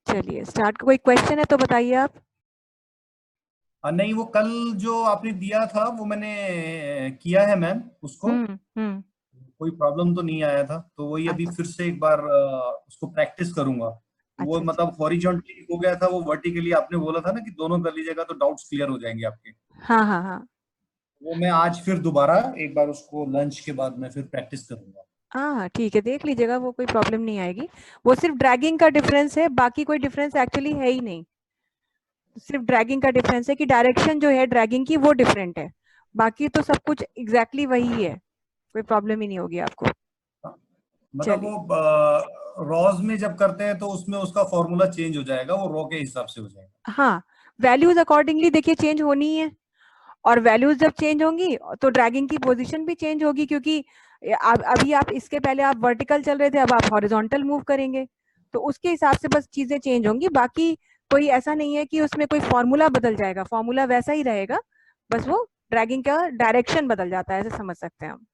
चलिए स्टार्ट। कोई क्वेश्चन है तो बताइए आप। नहीं, वो कल जो आपने दिया था वो मैंने किया है मैम उसको। हम्म। कोई प्रॉब्लम तो नहीं आया था, तो वही अभी अच्छा फिर से एक बार उसको प्रैक्टिस करूंगा। वो अच्छा अच्छा। मतलब हॉरिजॉन्टली हो गया था, वो वर्टिकली आपने बोला था ना कि दोनों कर लीजिएगा तो डाउट्स क्लियर हो जाएंगे आपके। हाँ हाँ हाँ। वो मैं आज फिर दोबारा एक बार उसको लंच के बाद मैं फिर प्रैक्टिस करूंगा। हाँ हाँ ठीक है, देख लीजिएगा, वो कोई प्रॉब्लम नहीं आएगी। वो सिर्फ ड्रैगिंग का डिफरेंस है, बाकी कोई डिफरेंस एक्चुअली है ही नहीं। सिर्फ ड्रैगिंग का डिफरेंस है कि डायरेक्शन जो है ड्रैगिंग की वो डिफरेंट है, बाकी तो सब कुछ एग्जैक्टली वही है। कोई प्रॉब्लम ही नहीं होगी आपको। मतलब चलिए। वो रॉज में जब करते हैं तो उसमें उसका फॉर्मूला चेंज हो जाएगा, वो रॉ के हिसाब से हो जाएगा। हाँ, वैल्यूज अकॉर्डिंगली देखिए चेंज होनी ही है, और वैल्यूज जब चेंज होंगी तो ड्रैगिंग की पोजीशन भी चेंज होगी, क्योंकि अभी आप इसके पहले आप वर्टिकल चल रहे थे, अब आप हॉरिजॉन्टल मूव करेंगे, तो उसके हिसाब से बस चीजें चेंज होंगी। बाकी कोई ऐसा नहीं है कि उसमें कोई फॉर्मूला बदल जाएगा, फॉर्मूला वैसा ही रहेगा, बस वो ड्रैगिंग का डायरेक्शन बदल जाता है, ऐसे समझ सकते हैं हम।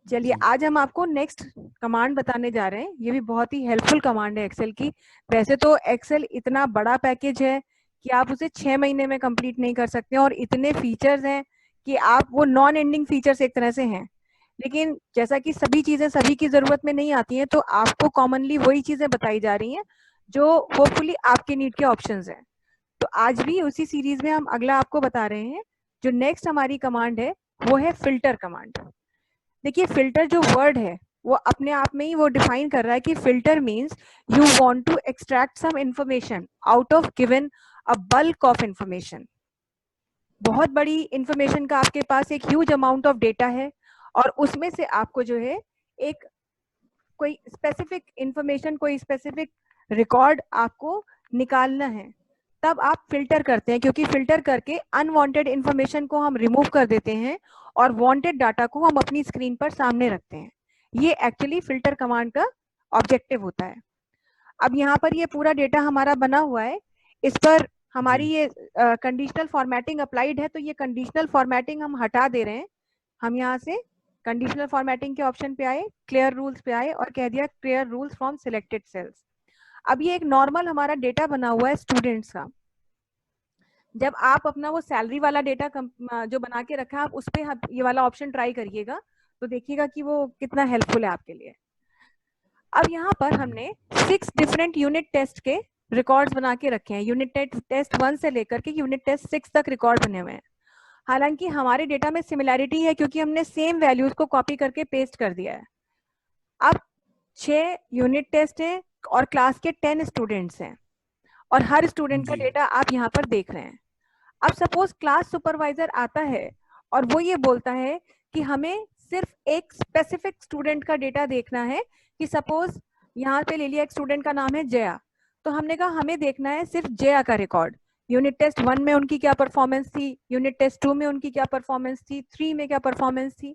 चलिए, जी। आज हम आपको नेक्स्ट कमांड बताने जा रहे हैं। ये भी बहुत ही हेल्पफुल कमांड है एक्सेल की। वैसे तो एक्सेल इतना बड़ा पैकेज है कि आप उसे 6 महीने में कंप्लीट नहीं कर सकते, और इतने फीचर्स हैं कि आप वो नॉन एंडिंग फीचर्स एक तरह से हैं। लेकिन जैसा कि सभी चीजें सभी की जरूरत में नहीं आती हैं, तो आपको कॉमनली वही चीजें बताई जा रही हैं जो होपफुली आपके नीड के ऑप्शंस हैं। तो आज भी उसी सीरीज में हम अगला आपको बता रहे हैं। जो नेक्स्ट हमारी कमांड है वो है फिल्टर कमांड। देखिए, फिल्टर जो वर्ड है वो अपने आप में ही वो डिफाइन कर रहा है कि filter means you want to extract some information out of given a bulk of information. बहुत बड़ी इंफॉर्मेशन का आपके पास एक ह्यूज अमाउंट ऑफ डेटा है, और उसमें से आपको जो है एक कोई स्पेसिफिक इंफॉर्मेशन, कोई स्पेसिफिक रिकॉर्ड आपको निकालना है। तब आप फिल्टर करते हैं, क्योंकि फिल्टर करके अनवांटेड इंफॉर्मेशन को हम रिमूव कर देते हैं और वांटेड डाटा को हम अपनी स्क्रीन पर सामने रखते हैं। ये एक्चुअली फिल्टर कमांड का ऑब्जेक्टिव होता है। अब यहाँ पर ये पूरा डेटा हमारा बना हुआ है, इस पर हमारी जी। ये कंडीशनल फॉर्मेटिंग अप्लाइड है, तो ये कंडीशनल फॉर्मेटिंग हम हटा दे रहे हैं। हम यहाँ से कंडीशनल फॉर्मेटिंग के ऑप्शन पे आए, क्लियर रूल्स पे आए और कह दिया clear rules from selected cells. अब ये एक नॉर्मल हमारा डेटा बना हुआ है स्टूडेंट्स का। जब आप अपना वो सैलरी वाला डेटा जो बना के रखा है, आप उस पर ये वाला ऑप्शन ट्राई करिएगा, तो देखिएगा कि वो कितना हेल्पफुल है आपके लिए। अब यहाँ पर हमने 6 डिफरेंट यूनिट टेस्ट के रिकॉर्ड्स बना के रखे हैं। यूनिट टेस्ट 1 से लेकर के यूनिट टेस्ट 6 तक रिकॉर्ड बने हुए हैं। हालांकि हमारे डेटा में सिमिलैरिटी है, क्योंकि हमने सेम वैल्यूज को कॉपी करके पेस्ट कर दिया है। अब 6 यूनिट टेस्ट हैं और क्लास के 10 स्टूडेंट्स हैं, और हर स्टूडेंट का जी। डेटा आप यहाँ पर देख रहे हैं। अब सपोज क्लास सुपरवाइजर आता है और वो ये बोलता है कि हमें सिर्फ एक स्पेसिफिक स्टूडेंट का डेटा देखना है, कि सपोज यहाँ पे ले लिया एक स्टूडेंट का नाम है जया, तो हमने कहा हमें देखना है सिर्फ जया का रिकॉर्ड। यूनिट टेस्ट 1 में उनकी क्या परफॉर्मेंस थी, यूनिट टेस्ट 2 में उनकी क्या परफॉर्मेंस थी, 3 में क्या परफॉर्मेंस थी।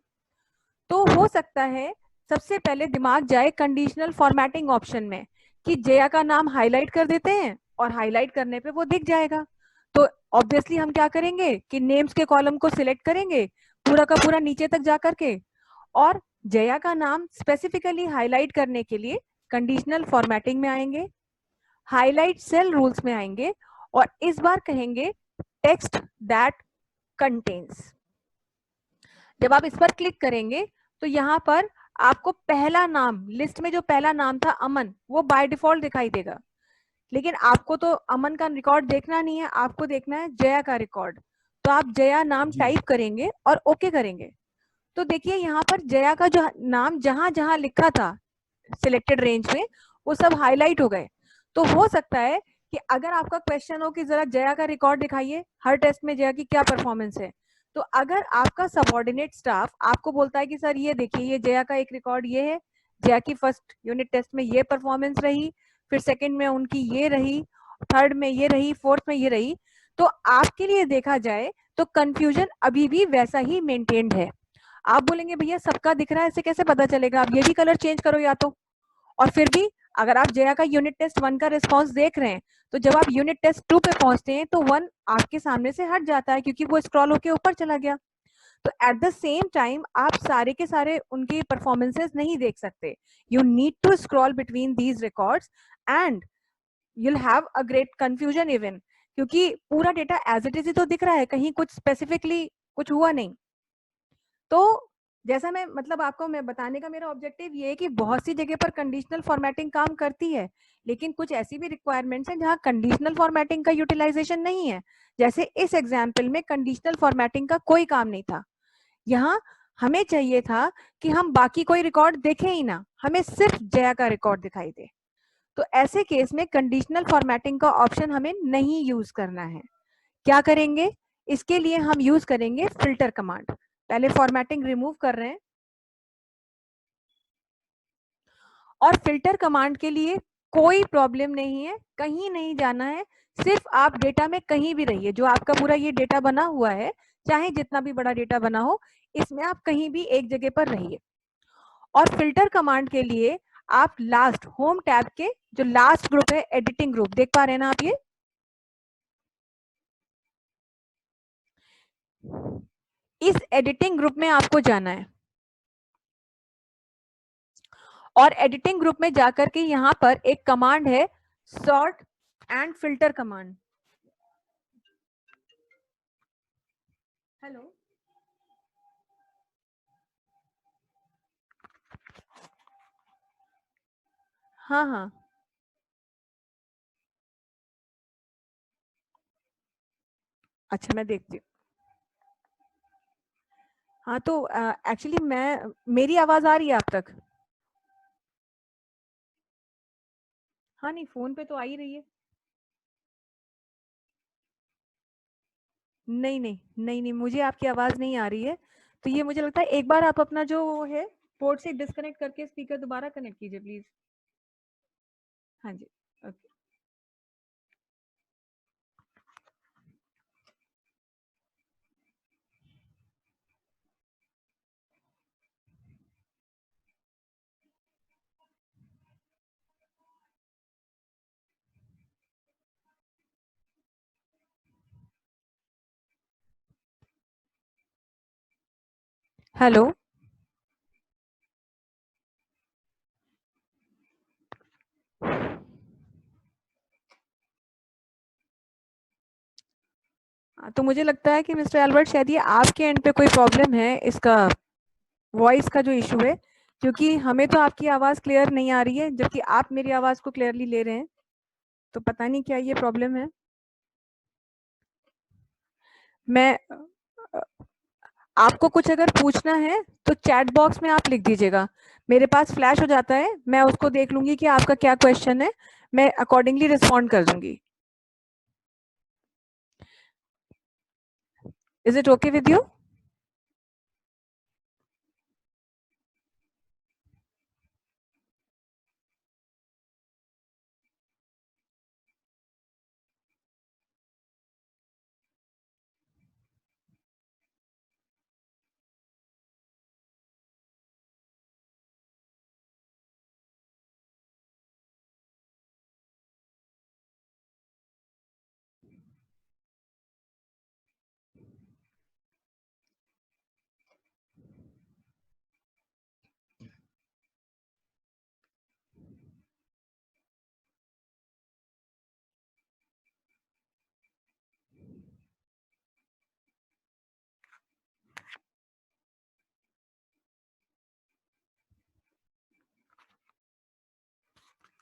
तो हो सकता है सबसे पहले दिमाग जाए कंडीशनल फॉर्मेटिंग ऑप्शन में, कि जया का नाम हाईलाइट कर देते हैं और हाईलाइट करने पे वो दिख जाएगा। तो ऑब्वियसली हम क्या करेंगे कि नेम्स के कॉलम को सिलेक्ट करेंगे पूरा का पूरा नीचे तक जा करके, और जया का नाम स्पेसिफिकली हाईलाइट करने के लिए कंडीशनल फॉर्मेटिंग में आएंगे, हाईलाइट सेल रूल्स में आएंगे, और इस बार कहेंगे टेक्स्ट दैट कंटेन्स। जब आप इस पर क्लिक करेंगे तो यहाँ पर आपको पहला नाम, लिस्ट में जो पहला नाम था अमन, वो बाय डिफॉल्ट दिखाई देगा। लेकिन आपको तो अमन का रिकॉर्ड देखना नहीं है, आपको देखना है जया का रिकॉर्ड। तो आप जया नाम जी। टाइप करेंगे और ओके करेंगे। तो देखिए यहाँ पर जया का जो नाम जहां जहां लिखा था सिलेक्टेड रेंज में, वो सब हाईलाइट हो गए। तो हो सकता है कि अगर आपका क्वेश्चन हो कि जरा जया का रिकॉर्ड दिखाइए, हर टेस्ट में जया की क्या परफॉर्मेंस है, तो अगर आपका सबऑर्डिनेट स्टाफ आपको बोलता है कि सर ये देखिए ये जया का एक रिकॉर्ड ये है, जया की फर्स्ट यूनिट टेस्ट में ये परफॉर्मेंस रही, फिर सेकंड में उनकी ये रही, थर्ड में ये रही, फोर्थ में ये रही, तो आपके लिए देखा जाए तो कंफ्यूजन अभी भी वैसा ही मेंटेन्ड है। आप बोलेंगे भैया सबका दिख रहा है, ऐसे कैसे पता चलेगा, आप ये भी कलर चेंज करो या तो। और फिर भी अगर आप जया का यूनिट टेस्ट 1 का रिस्पांस देख रहे हैं, तो जब आप यूनिट टेस्ट 2 पे पहुंचते हैं तो 1 आपके सामने से हट जाता है, क्योंकि वो स्क्रॉल होके ऊपर चला गया। तो एट द सेम टाइम आप सारे के सारे उनके परफॉर्मेंसेस नहीं देख सकते. You need to scroll between these records and you'll have a great confusion even, क्योंकि पूरा डेटा एज इट इज ही तो दिख रहा है, कहीं कुछ स्पेसिफिकली कुछ हुआ नहीं. तो जैसा मैं मतलब आपको मैं बताने का मेरा ऑब्जेक्टिव ये है कि बहुत सी जगह पर कंडीशनल फॉर्मेटिंग काम करती है, लेकिन कुछ ऐसी भी रिक्वायरमेंट्स हैं जहां कंडीशनल फॉर्मेटिंग का यूटिलाइजेशन नहीं है. जैसे इस एग्जाम्पल में कंडीशनल फॉर्मेटिंग का कोई काम नहीं था. यहाँ हमें चाहिए था कि हम बाकी कोई रिकॉर्ड देखें ही ना, हमें सिर्फ जया का रिकॉर्ड दिखाई दे. तो ऐसे केस में कंडीशनल फॉर्मेटिंग का ऑप्शन हमें नहीं यूज करना है. क्या करेंगे, इसके लिए हम यूज करेंगे फिल्टर कमांड. पहले फॉर्मेटिंग रिमूव कर रहे हैं, और फिल्टर कमांड के लिए कोई प्रॉब्लम नहीं है, कहीं नहीं जाना है. सिर्फ आप डेटा में कहीं भी रहिए, जो आपका पूरा ये डेटा बना हुआ है, चाहे जितना भी बड़ा डेटा बना हो, इसमें आप कहीं भी एक जगह पर रहिए. और फिल्टर कमांड के लिए आप लास्ट होम टैब के जो लास्ट ग्रुप है एडिटिंग ग्रुप, देख पा रहे हैं ना आप, ये इस एडिटिंग ग्रुप में आपको जाना है. और एडिटिंग ग्रुप में जाकर के यहाँ पर एक कमांड है sort and filter command. Hello, हाँ हाँ, अच्छा मैं देखती हूँ. हाँ तो एक्चुअली मैं, मेरी आवाज आ रही है आप तक? हाँ नहीं, फोन पे तो आ ही रही है. नहीं नहीं नहीं नहीं, मुझे आपकी आवाज नहीं आ रही है. तो ये मुझे लगता है एक बार आप अपना जो है पोर्ट से डिस्कनेक्ट करके स्पीकर दोबारा कनेक्ट कीजिए प्लीज. हाँ जी, ओके. हेलो, तो मुझे लगता है कि मिस्टर एल्बर्ट शायद ये आपके एंड पे कोई प्रॉब्लम है, इसका वॉइस का जो इशू है, क्योंकि हमें तो आपकी आवाज क्लियर नहीं आ रही है, जबकि आप मेरी आवाज को क्लियरली ले रहे हैं. तो पता नहीं क्या ये प्रॉब्लम है. मैं आपको कुछ अगर पूछना है तो चैट बॉक्स में आप लिख दीजिएगा, मेरे पास फ्लैश हो जाता है, मैं उसको देख लूंगी कि आपका क्या क्वेश्चन है, मैं अकॉर्डिंगली रिस्पॉन्ड कर दूंगी. Is it okay with you?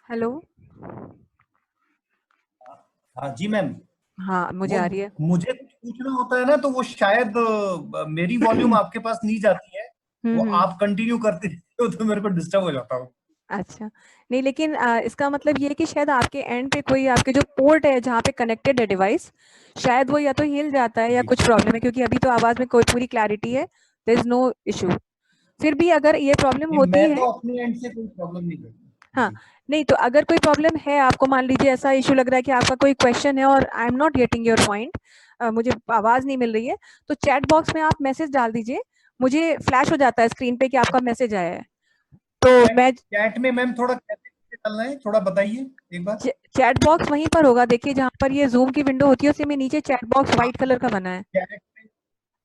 Hello, हाँ जी मैम. हाँ मुझे वो आ रही है. मुझे कुछ पूछना होता है ना, तो वो शायद मेरी वॉल्यूम आपके पास नहीं जाती है. वो हम्म. आप कंटिन्यू करते रहते हो तो मेरे को डिस्टर्ब हो जाता हूँ. अच्छा, नहीं लेकिन इसका मतलब ये है कि शायद आपके एंड पे कोई आपके जो पोर्ट है जहाँ पे कनेक्टेड है डिवाइस, शायद वो या तो हिल जाता है या जी. कुछ प्रॉब्लम है, क्योंकि अभी तो आवाज में कोई पूरी क्लैरिटी है, देयर इज नो इशू. फिर भी अगर ये प्रॉब्लम नहीं, होती मैं है, तो अपने एंड से कोई प्रॉब्लम नहीं करता हाँ, जी. नहीं तो अगर कोई प्रॉब्लम है आपको, मान लीजिए ऐसा इशू लग रहा है कि आपका कोई क्वेश्चन है और I am not getting your point, मुझे आवाज नहीं मिल रही है, तो चैट बॉक्स में आप मैसेज डाल दीजिए, मुझे फ्लैश हो जाता है स्क्रीन पे कि आपका मैसेज आया है. तो चैट मैं, चैट में मैम थोड़ा कैसे चलना है, थोड़ा बताइए एक बार. चैट बॉक्स वहीं पर होगा, देखिए जहां पर ये जूम की विंडो होती है उसी में नीचे चैट बॉक्स हाँ, व्हाइट कलर का बना है. चैट में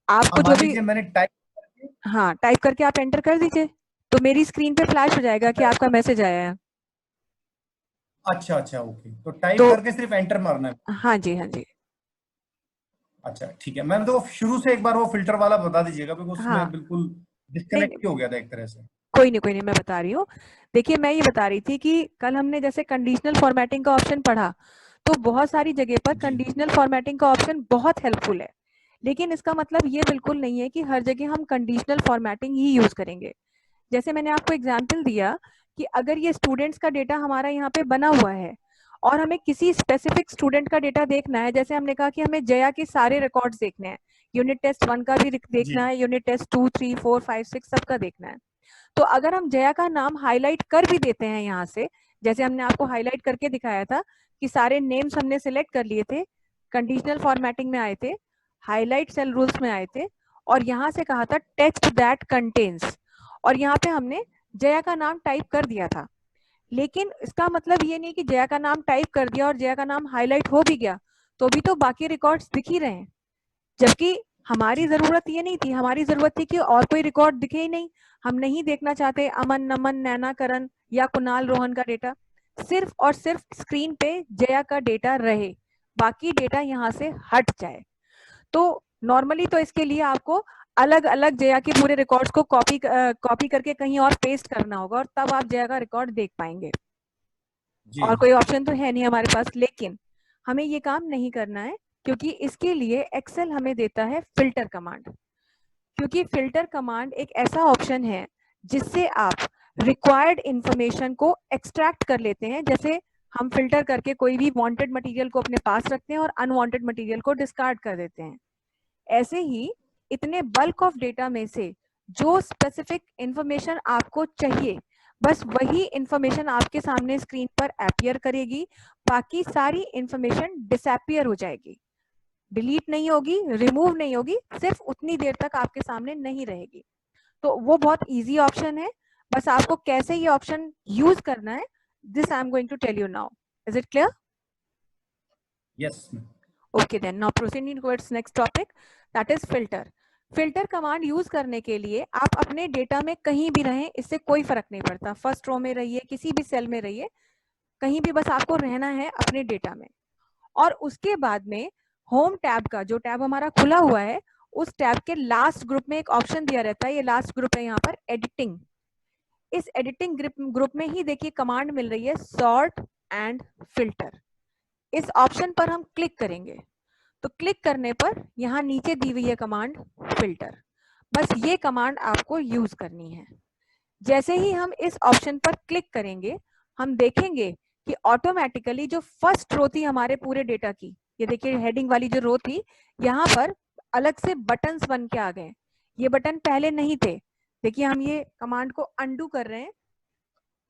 आपको जो मान भी, लीजिए मैंने टाइप करके, हाँ टाइप करके आप एंटर कर दीजिए, तो मेरी स्क्रीन पे फ्लैश हो जाएगा कि आपका मैसेज आया है। अच्छा अच्छा ओके, तो टाइप तो करके सिर्फ एंटर मारना है। हाँ जी, हाँ जी। अच्छा ठीक है मैम, तो शुरू से एक बार वो फिल्टर वाला बता दीजिएगा, बिकॉज उसमें हाँ, बिल्कुल नहीं डिस्कनेक्ट नहीं, ही हो गया था एक तरह से। कोई नहीं, कोई नहीं, मैं बता रही हूँ। देखिए, मैं ये बता रही थी कि कल हमने जैसे कंडीशनल फॉर्मेटिंग का ऑप्शन पढ़ा, तो बहुत सारी जगह पर जी कंडीशनल फॉर्मेटिंग का ऑप्शन बहुत हेल्पफुल है। लेकिन इसका मतलब ये बिल्कुल नहीं है कि हर जगह हम कंडीशनल फॉर्मेटिंग ही यूज करेंगे। जैसे मैंने आपको एग्जाम्पल दिया कि अगर ये स्टूडेंट्स का डेटा हमारा यहाँ पे बना हुआ है और हमें किसी स्पेसिफिक स्टूडेंट का डेटा देखना है, जैसे हमने कहा कि हमें जया के सारे रिकॉर्ड्स देखने हैं, यूनिट टेस्ट 1 का भी जी देखना है, यूनिट टेस्ट 2, 3, 4, 5, 6 सबका देखना है। तो अगर हम जया का नाम हाईलाइट कर भी देते हैं यहाँ से, जैसे हमने आपको हाईलाइट करके दिखाया था कि सारे नेम्स हमने सिलेक्ट कर लिए थे, कंडीशनल फॉर्मेटिंग में आए थे, हाईलाइट सेल रूल्स में आए थे, और यहाँ से कहा था टेक्स्ट दैट कंटेन्स, और यहाँ पे हमने जया का नाम टाइप कर दिया था। लेकिन इसका मतलब ये नहीं कि जया का नाम टाइप कर दिया और जया का नाम हाईलाइट हो भी गया तो भी तो बाकी रिकॉर्ड्स दिख ही रहे हैं, जबकि हमारी जी जरूरत ये नहीं थी। हमारी जरूरत थी कि और कोई रिकॉर्ड दिखे ही नहीं। हम नहीं देखना चाहते अमन, नमन, नैना, करण या कुणाल, रोहन का डेटा। सिर्फ और सिर्फ स्क्रीन पे जया का डेटा रहे, बाकी डेटा यहाँ से हट जाए। तो नॉर्मली तो इसके लिए आपको अलग अलग जया के पूरे रिकॉर्ड्स को कॉपी करके कहीं और पेस्ट करना होगा, और तब आप जया का रिकॉर्ड देख पाएंगे। जी और कोई ऑप्शन तो है नहीं हमारे पास। लेकिन हमें ये काम नहीं करना है, क्योंकि इसके लिए एक्सेल हमें देता है फिल्टर कमांड। क्योंकि फिल्टर कमांड एक ऐसा ऑप्शन है जिससे आप रिक्वायर्ड इंफॉर्मेशन को एक्सट्रैक्ट कर लेते हैं। जैसे हम फिल्टर करके कोई भी वांटेड मटेरियल को अपने पास रखते हैं और अनवांटेड मटेरियल को डिस्कार्ड कर देते हैं, ऐसे ही इतने बल्क ऑफ डेटा में से जो स्पेसिफिक इंफॉर्मेशन आपको चाहिए, बस वही इंफॉर्मेशन आपके सामने स्क्रीन पर अपीयर करेगी, बाकी सारी इंफॉर्मेशन डिसअपीयर हो जाएगी। डिलीट नहीं होगी, रिमूव नहीं होगी, सिर्फ उतनी देर तक आपके सामने नहीं रहेगी। तो वो बहुत इजी ऑप्शन है। बस आपको कैसे ये ऑप्शन यूज करना है, this I am going to tell you now. Is it clear? Yes ma'am. Okay, then now proceeding towards next topic, that is filter. Filter command use करने के लिए आप अपने डेटा में कहीं भी रहें, इससे कोई फर्क नहीं पड़ता। फर्स्ट रो में रहिए, किसी भी सेल में रहिए, कहीं भी बस आपको रहना है अपने डेटा में। और उसके बाद में होम टैब का जो टैब हमारा खुला हुआ है, उस टैब के लास्ट ग्रुप में एक ऑप्शन दिया रहता है। ये लास्ट ग्रुप है यहाँ पर एडिटिंग। इस एडिटिंग ग्रुप में ही देखिए कमांड मिल रही है सॉर्ट एंड फिल्टर। इस ऑप्शन पर हम क्लिक करेंगे, तो क्लिक करने पर यहाँ नीचे दी हुई है कमांड फिल्टर। बस ये कमांड आपको यूज करनी है। जैसे ही हम इस ऑप्शन पर क्लिक करेंगे, हम देखेंगे कि ऑटोमेटिकली जो फर्स्ट रो थी हमारे पूरे डेटा की, ये देखिए हेडिंग वाली जो रो थी, यहाँ पर अलग से बटन्स बन के आ गए। ये बटन पहले नहीं थे। देखिए हम ये कमांड को अंडू कर रहे हैं,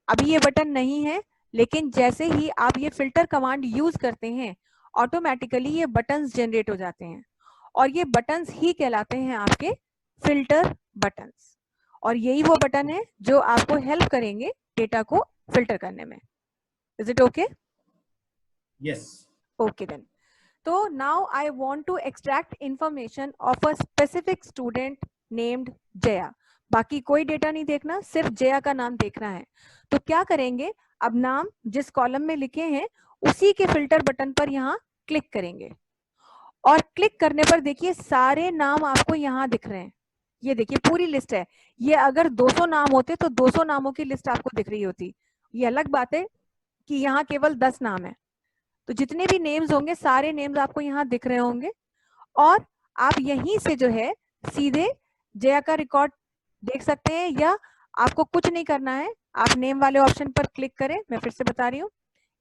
अभी ये बटन नहीं है, लेकिन जैसे ही आप ये फिल्टर कमांड यूज करते हैं, ऑटोमेटिकली ये बटन्स जनरेट हो जाते हैं, और ये बटन्स ही कहलाते हैं आपके फिल्टर बटन्स। और यही वो बटन है जो आपको हेल्प करेंगे डेटा को फिल्टर करने में। Is it okay? Yes okay then. तो now I want to extract information of a specific student named Jaya. बाकी कोई डेटा नहीं देखना, सिर्फ जया का नाम देखना है। तो क्या करेंगे, अब नाम जिस कॉलम में लिखे हैं उसी के फिल्टर बटन पर यहाँ क्लिक करेंगे, और क्लिक करने पर देखिए सारे नाम आपको यहाँ दिख रहे हैं। ये देखिए पूरी लिस्ट है। ये अगर 200 नाम होते तो 200 नामों की लिस्ट आपको दिख रही होती। ये अलग बात है कि यहाँ केवल 10 नाम है, तो जितने भी नेम्स होंगे सारे नेम्स आपको यहाँ दिख रहे होंगे। और आप यहीं से जो है सीधे जया का रिकॉर्ड देख सकते हैं, या आपको कुछ नहीं करना है, आप नेम वाले ऑप्शन पर क्लिक करें। मैं फिर से बता रही हूँ,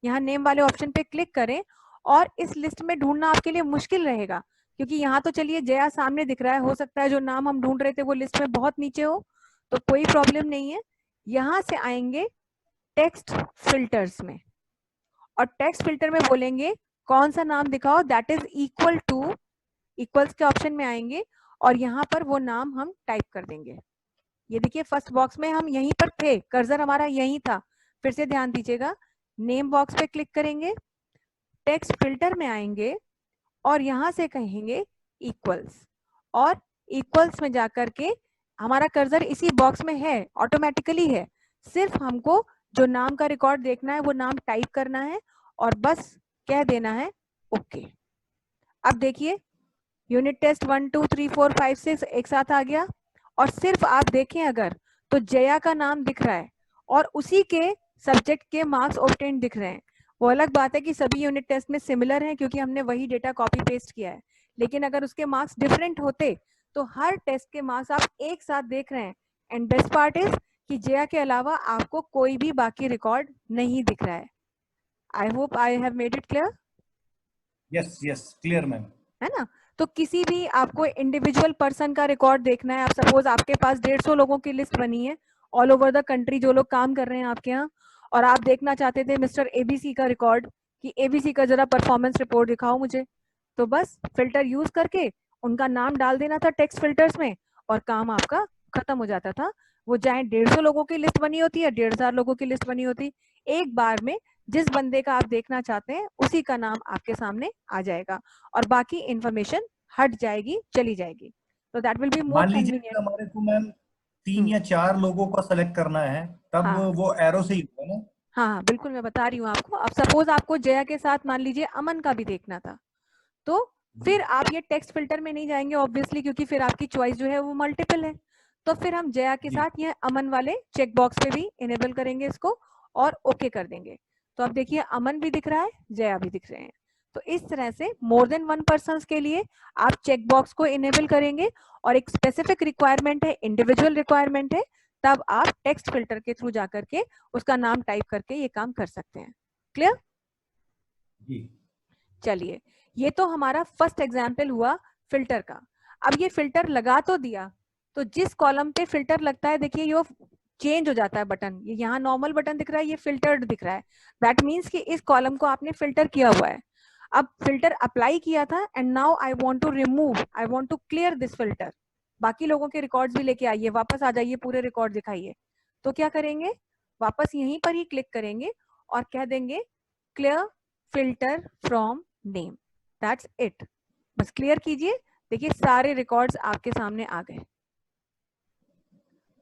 यहाँ नेम वाले ऑप्शन पे क्लिक करें, और इस लिस्ट में ढूंढना आपके लिए मुश्किल रहेगा, क्योंकि यहाँ तो चलिए जया सामने दिख रहा है, हो सकता है जो नाम हम ढूंढ रहे थे वो लिस्ट में बहुत नीचे हो, तो कोई प्रॉब्लम नहीं है। यहाँ से आएंगे टेक्स्ट फिल्टर्स में, और टेक्स्ट फिल्टर में बोलेंगे कौन सा नाम दिखाओ that is equal to, equals के ऑप्शन में आएंगे, और यहाँ पर वो नाम हम टाइप कर देंगे। ये देखिए फर्स्ट बॉक्स में हम यहीं पर थे, कर्सर हमारा यहीं था। फिर से ध्यान दीजिएगा, नेम बॉक्स पे क्लिक करेंगे, टेक्स्ट फिल्टर में आएंगे, और यहाँ से कहेंगे इक्वल्स, और इक्वल्स में जाकर के हमारा कर्सर इसी बॉक्स में है, ऑटोमेटिकली है, सिर्फ हमको जो नाम का रिकॉर्ड देखना है वो नाम टाइप करना है और बस कह देना है ओके। अब देखिए यूनिट टेस्ट 1 2 3 4 5 6 एक साथ आ गया और सिर्फ आप देखें अगर तो जया का नाम दिख रहा है और उसी के सब्जेक्ट के मार्क्स ऑब्टेन्ड दिख रहे हैं। वो अलग बात है कि सभी यूनिट टेस्ट में सिमिलर हैं क्योंकि हमने वही डेटा कॉपी पेस्ट किया है, लेकिन अगर उसके मार्क्स डिफरेंट होते तो हर टेस्ट के मार्क्स आप एक साथ देख रहे हैं। एंड बेस्ट पार्ट इज कि जया के अलावा आपको कोई भी बाकी रिकॉर्ड नहीं दिख रहा है। I hope I have made it clear. Yes yes clear ma'am. है ना? तो किसी भी आपको इंडिविजुअल पर्सन का रिकॉर्ड देखना है, आप सपोज आपके पास 150 लोगों की लिस्ट बनी है ऑल ओवर द कंट्री जो लोग काम कर रहे हैं आपके यहाँ, और आप देखना चाहते थे मिस्टर एबीसी का रिकॉर्ड कि एबीसी का जरा परफॉर्मेंस रिपोर्ट दिखाओ मुझे, तो बस फिल्टर यूज करके उनका नाम डाल देना था टेक्स्ट फिल्टर्स में और काम आपका खत्म हो जाता था। वो चाहे 150 लोगों की लिस्ट बनी होती है, 1,500 लोगों की लिस्ट बनी होती, एक बार में जिस बंदे का आप देखना चाहते हैं उसी का नाम आपके सामने आ जाएगा और बाकी इंफॉर्मेशन हट जाएगी, चली जाएगी। तो दैट विल बी मोर मान लीजिए कि कन्वीनियंट। हमारे को मैम 3 या 4 लोगों का सेलेक्ट करना है, तब हाँ वो एरो से ही होगा ना? हाँ हाँ बिल्कुल, मैं बता रही हूँ आपको। अब सपोज आपको जया के साथ मान लीजिए अमन का भी देखना था, तो फिर आप ये टेक्स्ट फिल्टर में नहीं जाएंगे ऑब्वियसली, क्योंकि फिर आपकी चॉइस जो है वो मल्टीपल है। तो फिर हम जया के जी साथ ये अमन वाले चेक बॉक्स पे भी इनेबल करेंगे इसको और ओके कर देंगे। तो अब देखिए अमन भी दिख रहा है, जया भी दिख रहे हैं। तो इस तरह से मोर देन वन पर्सन के लिए आप चेक बॉक्स को इनेबल करेंगे और एक स्पेसिफिक रिक्वायरमेंट है, इंडिविजुअल रिक्वायरमेंट है, तब आप टेक्स्ट फिल्टर के थ्रू जाकर के उसका नाम टाइप करके ये काम कर सकते हैं। क्लियर? जी चलिए, ये तो हमारा फर्स्ट एग्जाम्पल हुआ फिल्टर का। अब ये फिल्टर लगा तो दिया, तो जिस कॉलम पे फिल्टर लगता है देखिए ये चेंज हो जाता है बटन, ये यहाँ नॉर्मल बटन दिख रहा है, ये फिल्टर्ड दिख रहा है। दैट मीन्स कि इस कॉलम को आपने फिल्टर किया हुआ है। अब फिल्टर अप्लाई किया था and now I want to remove, I want to clear this filter. बाकी लोगों के रिकॉर्ड्स भी लेके आइए, वापस आ जाइए, पूरे रिकॉर्ड दिखाइए। तो क्या करेंगे, वापस यहीं पर ही क्लिक करेंगे और कह देंगे clear filter from name. That's it, बस क्लियर कीजिए। देखिए सारे रिकॉर्ड्स आपके सामने आ गए।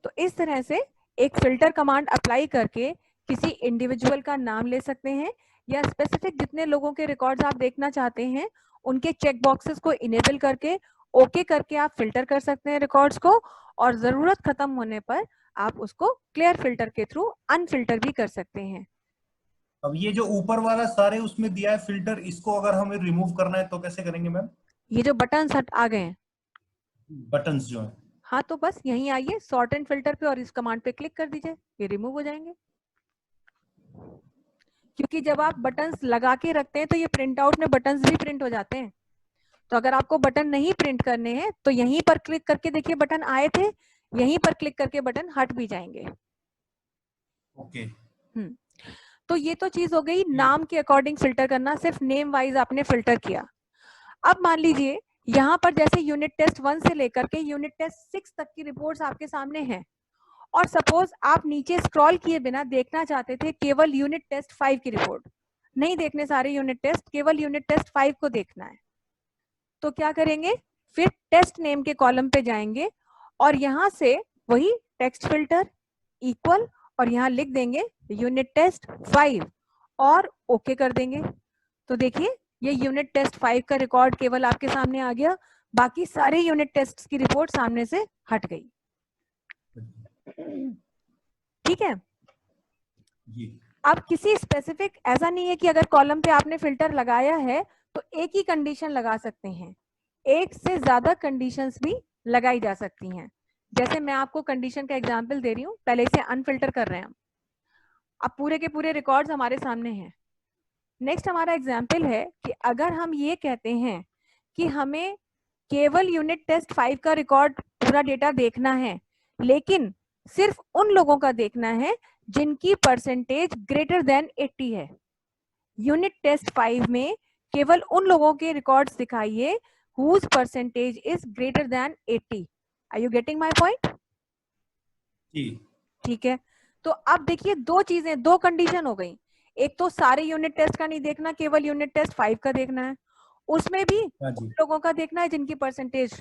तो इस तरह से एक फिल्टर कमांड अप्लाई करके किसी इंडिविजुअल का नाम ले सकते हैं या स्पेसिफिक जितने लोगों के रिकॉर्ड्स आप देखना चाहते हैं उनके चेक बॉक्सेस को इनेबल करके ओके करके आप फिल्टर कर सकते हैं रिकॉर्ड्स को, और जरूरत खत्म होने पर आप उसको क्लियर फिल्टर के थ्रू अनफिल्टर भी कर सकते हैं। अब ये जो ऊपर वाला सारे उसमें दिया है फिल्टर, इसको अगर हमें रिमूव करना है तो कैसे करेंगे मैम? ये जो बटन हट आ गए हैं, बटन्स जो है। हाँ तो बस यहीं आइए सॉर्ट एंड फिल्टर पे और इस कमांड पे क्लिक कर दीजिए, ये रिमूव हो जाएंगे। क्योंकि जब आप बटन्स लगा के रखते हैं तो ये प्रिंट आउट में बटन्स भी प्रिंट हो जाते हैं। तो अगर आपको बटन नहीं प्रिंट करने हैं तो यहीं पर क्लिक करके देखिए बटन आए थे, यहीं पर क्लिक करके बटन हट भी जाएंगे। ओके तो ये तो चीज हो गई नाम के अकॉर्डिंग फिल्टर करना, सिर्फ नेम वाइज आपने फिल्टर किया। अब मान लीजिए यहाँ पर जैसे यूनिट टेस्ट 1 से लेकर के यूनिट टेस्ट 6 तक की रिपोर्ट्स आपके सामने हैं और सपोज आप नीचे स्क्रॉल किए बिना देखना चाहते थे केवल यूनिट टेस्ट 5 की रिपोर्ट, नहीं देखने सारे यूनिट टेस्ट, केवल यूनिट टेस्ट 5 को देखना है। तो क्या करेंगे, फिर टेस्ट नेम के कॉलम पे जाएंगे और यहां से वही टेक्स्ट फिल्टर इक्वल और यहाँ लिख देंगे यूनिट टेस्ट 5 और ओके कर देंगे। तो देखिए ये यूनिट टेस्ट 5 का रिकॉर्ड केवल आपके सामने आ गया, बाकी सारे यूनिट टेस्ट की रिपोर्ट सामने से हट गई। ठीक है। जी अब किसी स्पेसिफिक, ऐसा नहीं है कि अगर कॉलम पे आपने फिल्टर लगाया है तो एक ही कंडीशन लगा सकते हैं, एक से ज्यादा कंडीशंस भी लगाई जा सकती हैं। जैसे मैं आपको कंडीशन का एग्जांपल दे रही हूँ, पहले इसे अनफिल्टर कर रहे हैं हम। अब पूरे के पूरे रिकॉर्ड्स हमारे सामने हैं। नेक्स्ट हमारा एग्जाम्पल है कि अगर हम ये कहते हैं कि हमें केवल यूनिट टेस्ट 5 का रिकॉर्ड पूरा डेटा देखना है, लेकिन सिर्फ उन लोगों का देखना है जिनकी परसेंटेज ग्रेटर देन 80 है। यूनिट टेस्ट 5 में केवल उन लोगों के रिकॉर्ड्स दिखाइए whose percentage is greater than 80। Are you getting my point? जी ठीक है। तो अब देखिए दो चीजें, दो कंडीशन हो गई। एक तो सारे यूनिट टेस्ट का नहीं देखना, केवल यूनिट टेस्ट 5 का देखना है, उसमें भी हाँ उन जी लोगों का देखना है जिनकी परसेंटेज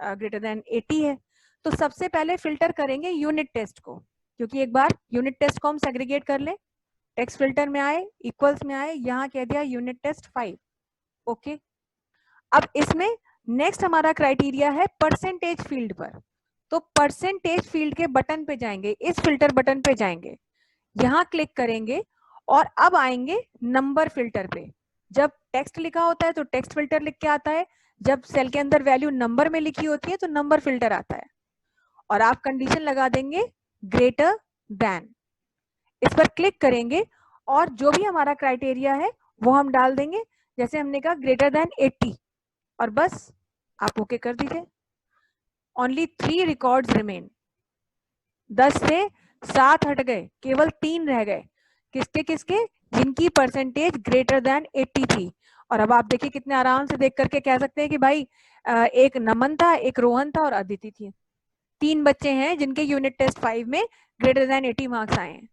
ग्रेटर देन 80 है। तो सबसे पहले फिल्टर करेंगे यूनिट टेस्ट को, क्योंकि एक बार यूनिट टेस्ट को हम सेग्रीगेट कर ले। टेक्स्ट फिल्टर में आए, इक्वल्स में आए, यहाँ कह दिया यूनिट टेस्ट 5। ओके, अब इसमें नेक्स्ट हमारा क्राइटेरिया है परसेंटेज फील्ड पर। तो परसेंटेज फील्ड के बटन पे जाएंगे, इस फिल्टर बटन पे जाएंगे, यहाँ क्लिक करेंगे और अब आएंगे नंबर फिल्टर पे। जब टेक्स्ट लिखा होता है तो टेक्स्ट फिल्टर लिख के आता है, जब सेल के अंदर वैल्यू नंबर में लिखी होती है तो नंबर फिल्टर आता है। और आप कंडीशन लगा देंगे ग्रेटर देन, इस पर क्लिक करेंगे और जो भी हमारा क्राइटेरिया है वो हम डाल देंगे। जैसे हमने कहा ग्रेटर देन 80, और बस आप ओके कर दीजिए। ओनली 3 रिकॉर्ड्स रिमेन, 10 से 7 हट गए, केवल 3 रह गए। किसके किसके? जिनकी परसेंटेज ग्रेटर देन 80 थी। और अब आप देखिए कितने आराम से देख करके कह सकते हैं कि भाई एक नमन था, एक रोहन था और अदिति थी। 3 बच्चे हैं जिनके यूनिट टेस्ट 5 में ग्रेटर देन 80 मार्क्स आए हैं।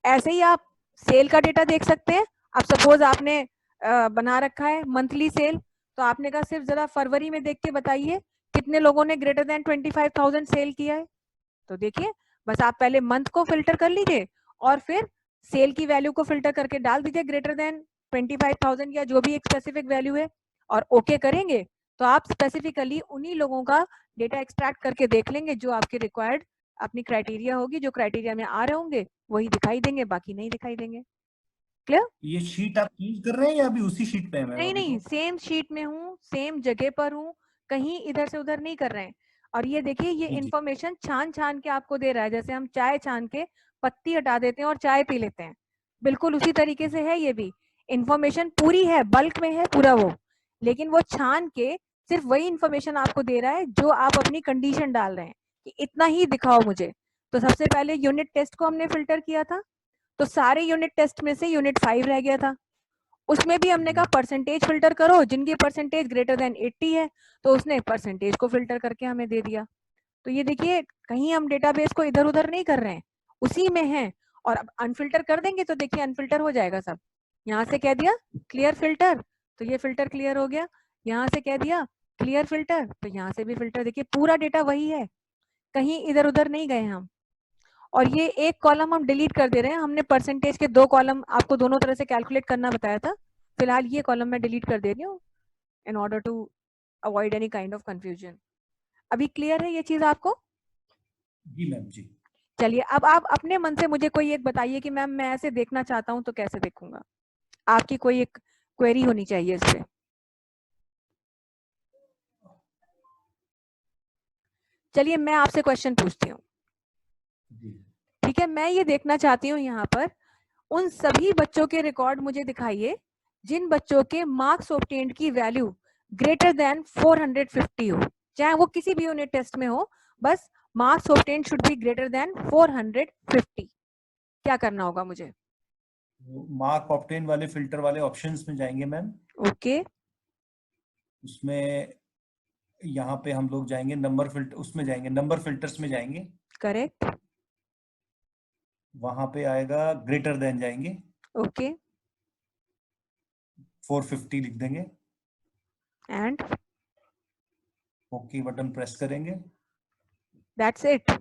ऐसे ही आप सेल का डेटा देख सकते हैं। अब सपोज आपने बना रखा है मंथली सेल, तो आपने कहा सिर्फ जरा फरवरी में देख के बताइए कितने लोगों ने ग्रेटर देन 25,000 सेल किया है। तो देखिए, बस आप पहले मंथ को फिल्टर कर लीजिए और फिर सेल की वैल्यू को फिल्टर करके डाल दीजिए ग्रेटर देन 25,000 या जो भी एक स्पेसिफिक वैल्यू है, और ओके करेंगे तो आप स्पेसिफिकली उन्हीं लोगों का डेटा एक्सट्रैक्ट करके देख लेंगे जो आपके रिक्वायर्ड अपनी क्राइटेरिया होगी, जो क्राइटेरिया में आ रहे होंगे वही दिखाई देंगे, बाकी नहीं दिखाई देंगे। क्लियर? ये शीट आप चेंज कर रहे हैं या अभी उसी शीट पे है मैम? नहीं अभी नहीं, तो सेम शीट में हूँ, सेम जगह पर हूँ, कहीं इधर से उधर नहीं कर रहे हैं। और ये देखिए, ये जी जी इन्फॉर्मेशन छान छान के आपको दे रहा है, जैसे हम चाय छान के पत्ती हटा देते हैं और चाय पी लेते हैं, बिल्कुल उसी तरीके से है। ये भी इन्फॉर्मेशन पूरी है, बल्क में है पूरा वो, लेकिन वो छान के सिर्फ वही इन्फॉर्मेशन आपको दे रहा है जो आप अपनी कंडीशन डाल रहे हैं कि इतना ही दिखाओ मुझे। तो सबसे पहले यूनिट टेस्ट को हमने फिल्टर किया था, तो सारे यूनिट टेस्ट में से यूनिट 5 रह गया था। उसमें भी हमने कहा परसेंटेज फिल्टर करो, जिनकी परसेंटेज ग्रेटर देन 80 है, तो उसने परसेंटेज को फिल्टर करके हमें दे दिया। तो ये देखिए, कहीं हम डेटाबेस को इधर उधर नहीं कर रहे हैं, उसी में है। और अब अनफिल्टर कर देंगे तो देखिए अनफिल्टर हो जाएगा सब। यहाँ से कह दिया क्लियर फिल्टर, तो ये फिल्टर क्लियर हो गया। यहाँ से कह दिया क्लियर फिल्टर, तो यहाँ से भी फिल्टर। देखिए पूरा डेटा वही है, कहीं इधर उधर नहीं गए हम। और ये एक कॉलम हम डिलीट कर दे रहे हैं, हमने परसेंटेज के 2 कॉलम आपको दोनों तरह से कैलकुलेट करना बताया था, फिलहाल ये कॉलम मैं डिलीट कर दे रही हूँ in order to avoid any kind of confusion. अभी क्लियर है ये चीज आपको? जी मैम जी। चलिए, अब आप अपने मन से मुझे कोई एक बताइए कि मैम मैं ऐसे देखना चाहता हूँ तो कैसे देखूंगा। आपकी कोई एक क्वेरी होनी चाहिए इस पे। चलिए मैं आपसे क्वेश्चन पूछती हूँ, ठीक है? मैं ये देखना चाहती हूँ यहाँ पर उन सभी बच्चों के रिकॉर्ड मुझे दिखाइए जिन बच्चों के मार्क्स ऑब्टेन्ड की वैल्यू ग्रेटर देन 450 हो, चाहे वो किसी भी यूनिट टेस्ट में हो, बस marks obtained should be greater than 450। क्या करना होगा मुझे? मार्क ऑप्टेन वाले फिल्टर वाले ऑप्शंस में जाएंगे मैम। ओके, उसमें यहाँ पे हम लोग जाएंगे नंबर फिल्टर, उसमें जाएंगे नंबर फिल्टर्स में जाएंगे। करेक्ट। वहां पे आएगा ग्रेटर देन, जाएंगे ओके, 450 लिख देंगे, एंड ओके बटन प्रेस करेंगे। That's it.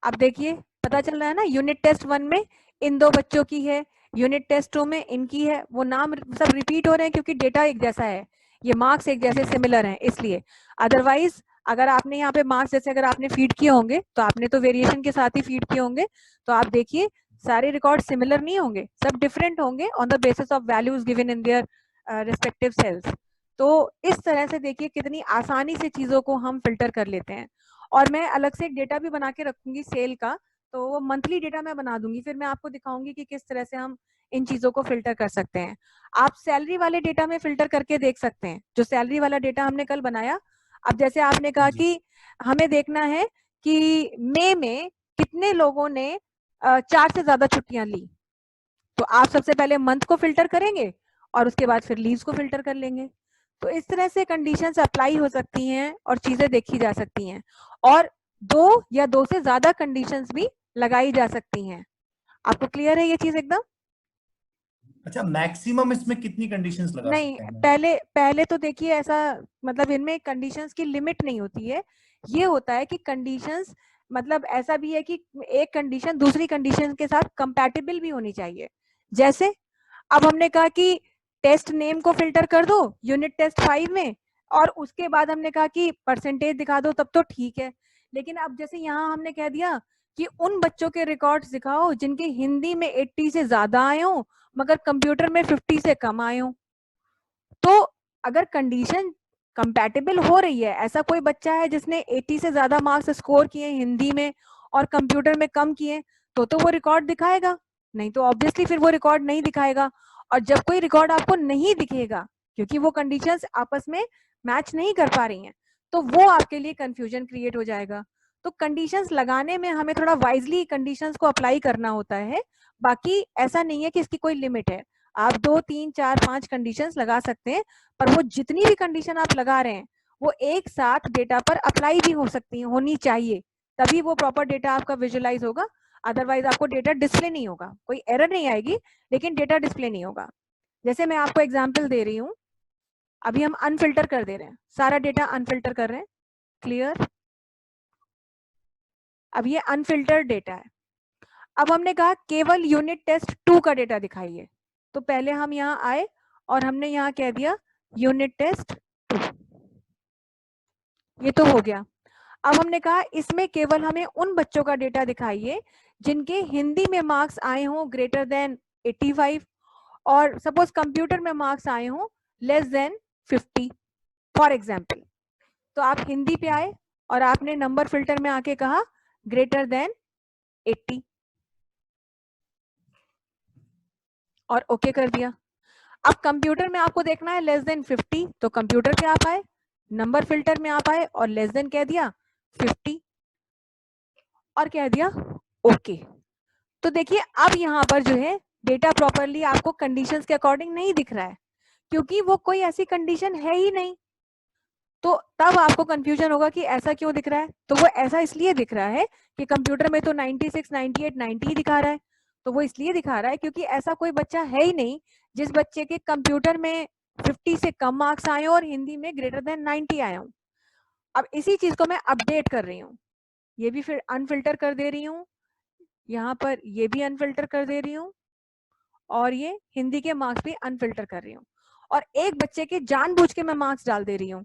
अब देखिए पता चल रहा है ना, यूनिट टेस्ट 1 में इन 2 बच्चों की है, यूनिट टेस्ट 2 में इनकी है। वो नाम सब रिपीट हो रहे हैं क्योंकि डेटा एक जैसा है, ये मार्क्स एक जैसे सिमिलर हैं इसलिए। अदरवाइज अगर आपने यहाँ पे मार्क्स जैसे अगर आपने फीड किए होंगे तो आपने तो वेरिएशन के साथ ही फीड किए होंगे, तो आप देखिए सारे रिकॉर्ड सिमिलर नहीं होंगे, सब डिफरेंट होंगे on the basis of values given in their respective cells. तो इस तरह से देखिए कितनी आसानी से चीजों को हम फिल्टर कर लेते हैं। और मैं अलग से एक डेटा भी बना के रखूंगी सेल का, तो वो मंथली डेटा मैं बना दूंगी, फिर मैं आपको दिखाऊंगी कि किस तरह से हम इन चीजों को फिल्टर कर सकते हैं। आप सैलरी वाले डेटा में फिल्टर करके देख सकते हैं, जो सैलरी वाला डेटा हमने कल बनाया। अब जैसे आपने कहा कि हमें देखना है कि मई में कितने लोगों ने 4 से ज्यादा छुट्टियां ली, तो आप सबसे पहले मंथ को फिल्टर करेंगे और उसके बाद फिर लीव्स को फिल्टर कर लेंगे। तो इस तरह से कंडीशंस अप्लाई हो सकती हैं और चीजें देखी जा सकती हैं, और 2 या 2 से ज्यादा कंडीशंस भी लगाई जा सकती हैं। आपको क्लियर है ये चीज एकदम? अच्छा, मैक्सिमम इसमें कितनी कंडीशंस लगा नहीं, सकते हैं मैम? पहले पहले तो देखिए ऐसा, मतलब इनमें कंडीशंस की लिमिट नहीं होती है। ये होता है कि कंडीशंस, मतलब ऐसा भी है कि एक कंडीशन दूसरी कंडीशन के साथ कंपैटिबल भी होनी चाहिए। जैसे अब हमने कहा कि टेस्ट नेम को फिल्टर कर दो यूनिट टेस्ट 5 में, और उसके बाद हमने कहा कि परसेंटेज दिखा दो, तब तो ठीक है। लेकिन अब जैसे यहाँ हमने कह दिया कि उन बच्चों के रिकॉर्ड्स दिखाओ जिनके हिंदी में 80 से ज्यादा आए हो मगर कंप्यूटर में 50 से कम आए हो। तो अगर कंडीशन कंपैटिबल हो रही है, ऐसा कोई बच्चा है जिसने 80 से ज्यादा मार्क्स स्कोर किए हिंदी में और कंप्यूटर में कम किए, तो वो रिकॉर्ड दिखाएगा। नहीं तो ऑब्वियसली फिर वो रिकॉर्ड नहीं दिखाएगा। और जब कोई रिकॉर्ड आपको नहीं दिखेगा क्योंकि वो कंडीशंस आपस में मैच नहीं कर पा रही हैं, तो वो आपके लिए कंफ्यूजन क्रिएट हो जाएगा। तो कंडीशंस लगाने में हमें थोड़ा वाइजली कंडीशंस को अप्लाई करना होता है। बाकी ऐसा नहीं है कि इसकी कोई लिमिट है, आप 2 3 4 5 कंडीशंस लगा सकते हैं, पर वो जितनी भी कंडीशन आप लगा रहे हैं वो एक साथ डेटा पर अप्लाई भी हो सकती है, होनी चाहिए, तभी वो प्रॉपर डेटा आपका विजुअलाइज होगा। अदरवाइज आपको डेटा डिस्प्ले नहीं होगा, कोई एरर नहीं आएगी लेकिन डेटा डिस्प्ले नहीं होगा। जैसे मैं आपको एग्जांपल दे रही हूँ, अभी हम अनफिल्टर कर दे रहे हैं, सारा डेटा अनफिल्टर कर रहे हैं। क्लियर? अब ये अनफिल्टर्ड डेटा है। अब हमने कहा केवल यूनिट टेस्ट 2 का डेटा दिखाइए, तो पहले हम यहाँ आए और हमने यहाँ कह दिया यूनिट टेस्ट 2, ये तो हो गया। अब हमने कहा इसमें केवल हमें उन बच्चों का डेटा दिखाइए जिनके हिंदी में मार्क्स आए हों ग्रेटर देन 85 और सपोज कंप्यूटर में मार्क्स आए हों लेस देन 50 फॉर एग्जाम्पल। तो आप हिंदी पे आए और आपने नंबर फिल्टर में आके कहा ग्रेटर देन 80 और ओके कर दिया। अब कंप्यूटर में आपको देखना है लेस देन 50, तो कंप्यूटर पे आप आए, नंबर फिल्टर में आप आए और लेस देन कह दिया 50 और कह दिया ओके। तो देखिए अब यहाँ पर जो है डेटा प्रॉपरली आपको कंडीशंस के अकॉर्डिंग नहीं दिख रहा है क्योंकि वो कोई ऐसी कंडीशन है ही नहीं। तो तब आपको कंफ्यूजन होगा कि ऐसा क्यों दिख रहा है। तो वो ऐसा इसलिए दिख रहा है कि कंप्यूटर में तो 96, 98, 90 ही दिखा रहा है। तो वो इसलिए दिखा रहा है क्योंकि ऐसा कोई बच्चा है ही नहीं जिस बच्चे के कंप्यूटर में 50 से कम मार्क्स आए और हिंदी में ग्रेटर देन 90 आए हों। अब इसी चीज को मैं अपडेट कर रही हूँ, ये भी फिर अनफिल्टर कर दे रही हूँ, यहाँ पर ये भी अनफिल्टर कर दे रही हूँ और ये हिंदी के मार्क्स भी अनफिल्टर कर रही हूँ। और एक बच्चे के जानबूझ के मैं मार्क्स डाल दे रही हूँ।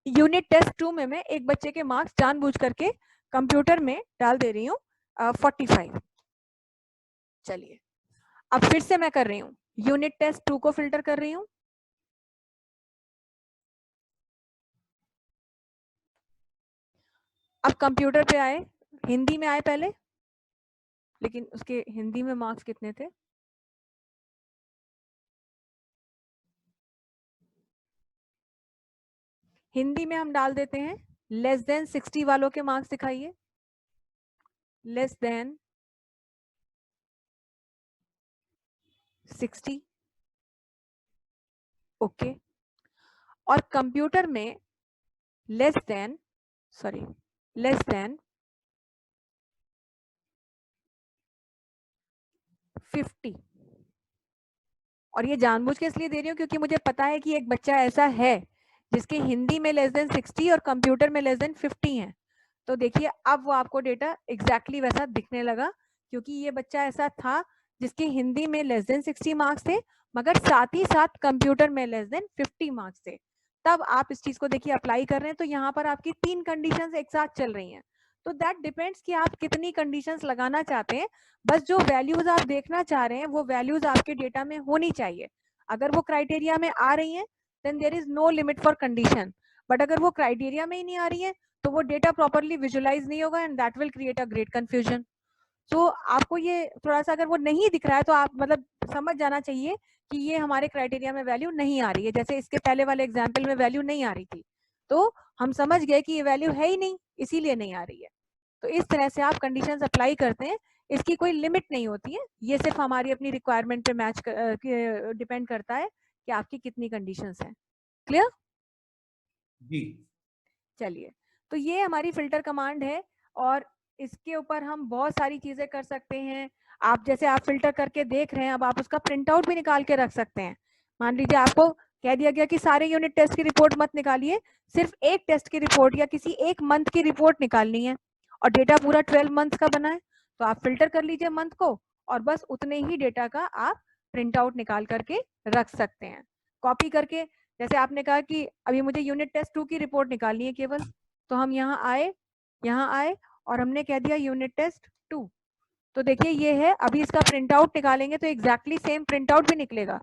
यूनिट टेस्ट 2 में मैं एक बच्चे के मार्क्स जानबूझ करके कंप्यूटर में डाल दे रही हूँ 45। चलिए अब फिर से मैं कर रही हूँ, यूनिट टेस्ट 2 को फिल्टर कर रही हूँ। अब कंप्यूटर पे आए, हिंदी में आए पहले, लेकिन उसके हिंदी में मार्क्स कितने थे? हिंदी में हम डाल देते हैं लेस देन 60 वालों के मार्क्स दिखाइए, लेस देन 60 ओके। और कंप्यूटर में less than, sorry, less than 50। और ये जानबूझ के इसलिए दे रही हूँ क्योंकि मुझे पता है कि एक बच्चा ऐसा है जिसके हिंदी में लेस देन 60 और कंप्यूटर में लेस देन 50 है। तो देखिए अब वो आपको डेटा एग्जैक्टली वैसा दिखने लगा क्योंकि ये बच्चा ऐसा था जिसके हिंदी में लेस देन 60 मार्क्स थे मगर साथ ही साथ कंप्यूटर में लेस देन 50 मार्क्स थे। तब आप इस चीज को देखिए अप्लाई कर रहे हैं तो यहाँ पर आपकी 3 कंडीशंस एक साथ चल रही हैं। तो दैट डिपेंड्स कि आप कितनी कंडीशंस लगाना चाहते हैं। बस जो वैल्यूज आप देखना चाह रहे हैं वो वैल्यूज आपके डेटा में होनी चाहिए। अगर वो क्राइटेरिया में आ रही हैं then there is no limit for condition, but अगर वो क्राइटेरिया में ही नहीं आ रही है तो वो डेटा प्रॉपरली विजुअलाइज नहीं होगा and that will create a great confusion. तो आपको ये थोड़ा सा अगर वो नहीं दिख रहा है तो आप मतलब समझ जाना चाहिए कि ये हमारे क्राइटेरिया में वैल्यू नहीं आ रही है। जैसे इसके पहले वाले एग्जाम्पल में वैल्यू नहीं आ रही थी तो हम समझ गए कि ये वैल्यू है ही नहीं, इसीलिए नहीं आ रही है। तो इस तरह से आप कंडीशंस अप्लाई करते हैं, इसकी कोई लिमिट नहीं होती है, ये सिर्फ हमारी अपनी रिक्वायरमेंट पे मैच डिपेंड करता है कि आपकी कितनी कंडीशंस हैं। क्लियर? जी। चलिए, तो ये हमारी फिल्टर कमांड है और इसके ऊपर हम बहुत सारी चीजें कर सकते हैं। आप जैसे आप फिल्टर करके देख रहे हैं, अब आप उसका प्रिंट आउट भी निकाल के रख सकते हैं। मान लीजिए आपको कह दिया गया कि सारे यूनिट टेस्ट की रिपोर्ट मत निकालिए, सिर्फ एक टेस्ट की रिपोर्ट या किसी एक मंथ की रिपोर्ट निकालनी है और डेटा पूरा 12 मंथ का बना है, तो आप फिल्टर कर लीजिए मंथ को और बस उतने ही डेटा का आप प्रिंट आउट निकाल करके रख सकते हैं कॉपी करके। जैसे आपने कहा कि अभी मुझे यूनिट टेस्ट 2 की रिपोर्ट निकालनी है केवल, तो हम यहाँ आए और हमने कह दिया यूनिट टेस्ट 2, तो देखिए ये है। अभी इसका प्रिंट आउट निकालेंगे तो एग्जैक्टली सेम प्रिंट आउट भी निकलेगा।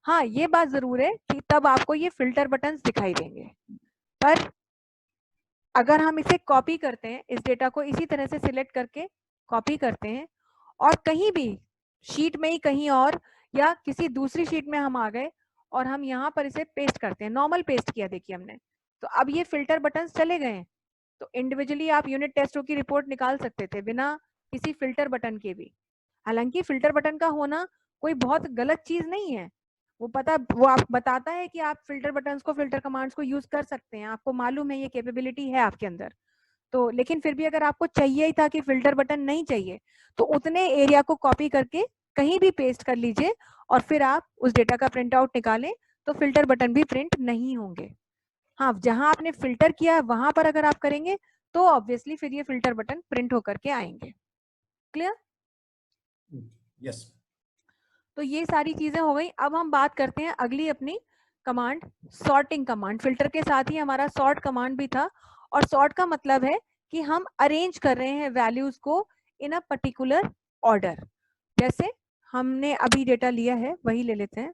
हाँ, ये बात जरूर है कि तब आपको ये फिल्टर बटन्स दिखाई देंगे, पर अगर हम इसे कॉपी करते हैं, इस डेटा को इसी तरह से सिलेक्ट करके कॉपी करते हैं और कहीं भी शीट में ही कहीं और या किसी दूसरी शीट में हम आ गए और हम यहाँ पर इसे पेस्ट करते हैं, नॉर्मल पेस्ट किया देखिए हमने, तो अब ये फिल्टर बटन्स चले गए हैं। तो इंडिविजुअली आप यूनिट टेस्ट की रिपोर्ट निकाल सकते थे बिना किसी फिल्टर बटन के भी। हालांकि फिल्टर बटन का होना कोई बहुत गलत चीज नहीं है, वो आप बताता है कि आप फिल्टर बटन्स को, फिल्टर कमांड्स को यूज कर सकते हैं, आपको मालूम है, ये कैपेबिलिटी है आपके अंदर। तो लेकिन फिर भी अगर आपको चाहिए ही था कि फिल्टर बटन नहीं चाहिए, तो उतने एरिया को कॉपी करके कहीं भी पेस्ट कर लीजिए और फिर आप उस डेटा का प्रिंट आउट निकालें, तो फिल्टर बटन भी प्रिंट नहीं होंगे। हाँ, जहां आपने फिल्टर किया है वहां पर अगर आप करेंगे तो ऑब्वियसली फिर ये फिल्टर बटन प्रिंट होकर के आएंगे। क्लियर? यस। तो ये सारी चीजें हो गई। अब हम बात करते हैं अगली अपनी कमांड, सॉर्टिंग कमांड। फिल्टर के साथ ही हमारा सॉर्ट कमांड भी था, और सॉर्ट का मतलब है कि हम अरेंज कर रहे हैं वैल्यूज को इन अ पर्टिकुलर ऑर्डर। जैसे हमने अभी डेटा लिया है वही ले लेते हैं,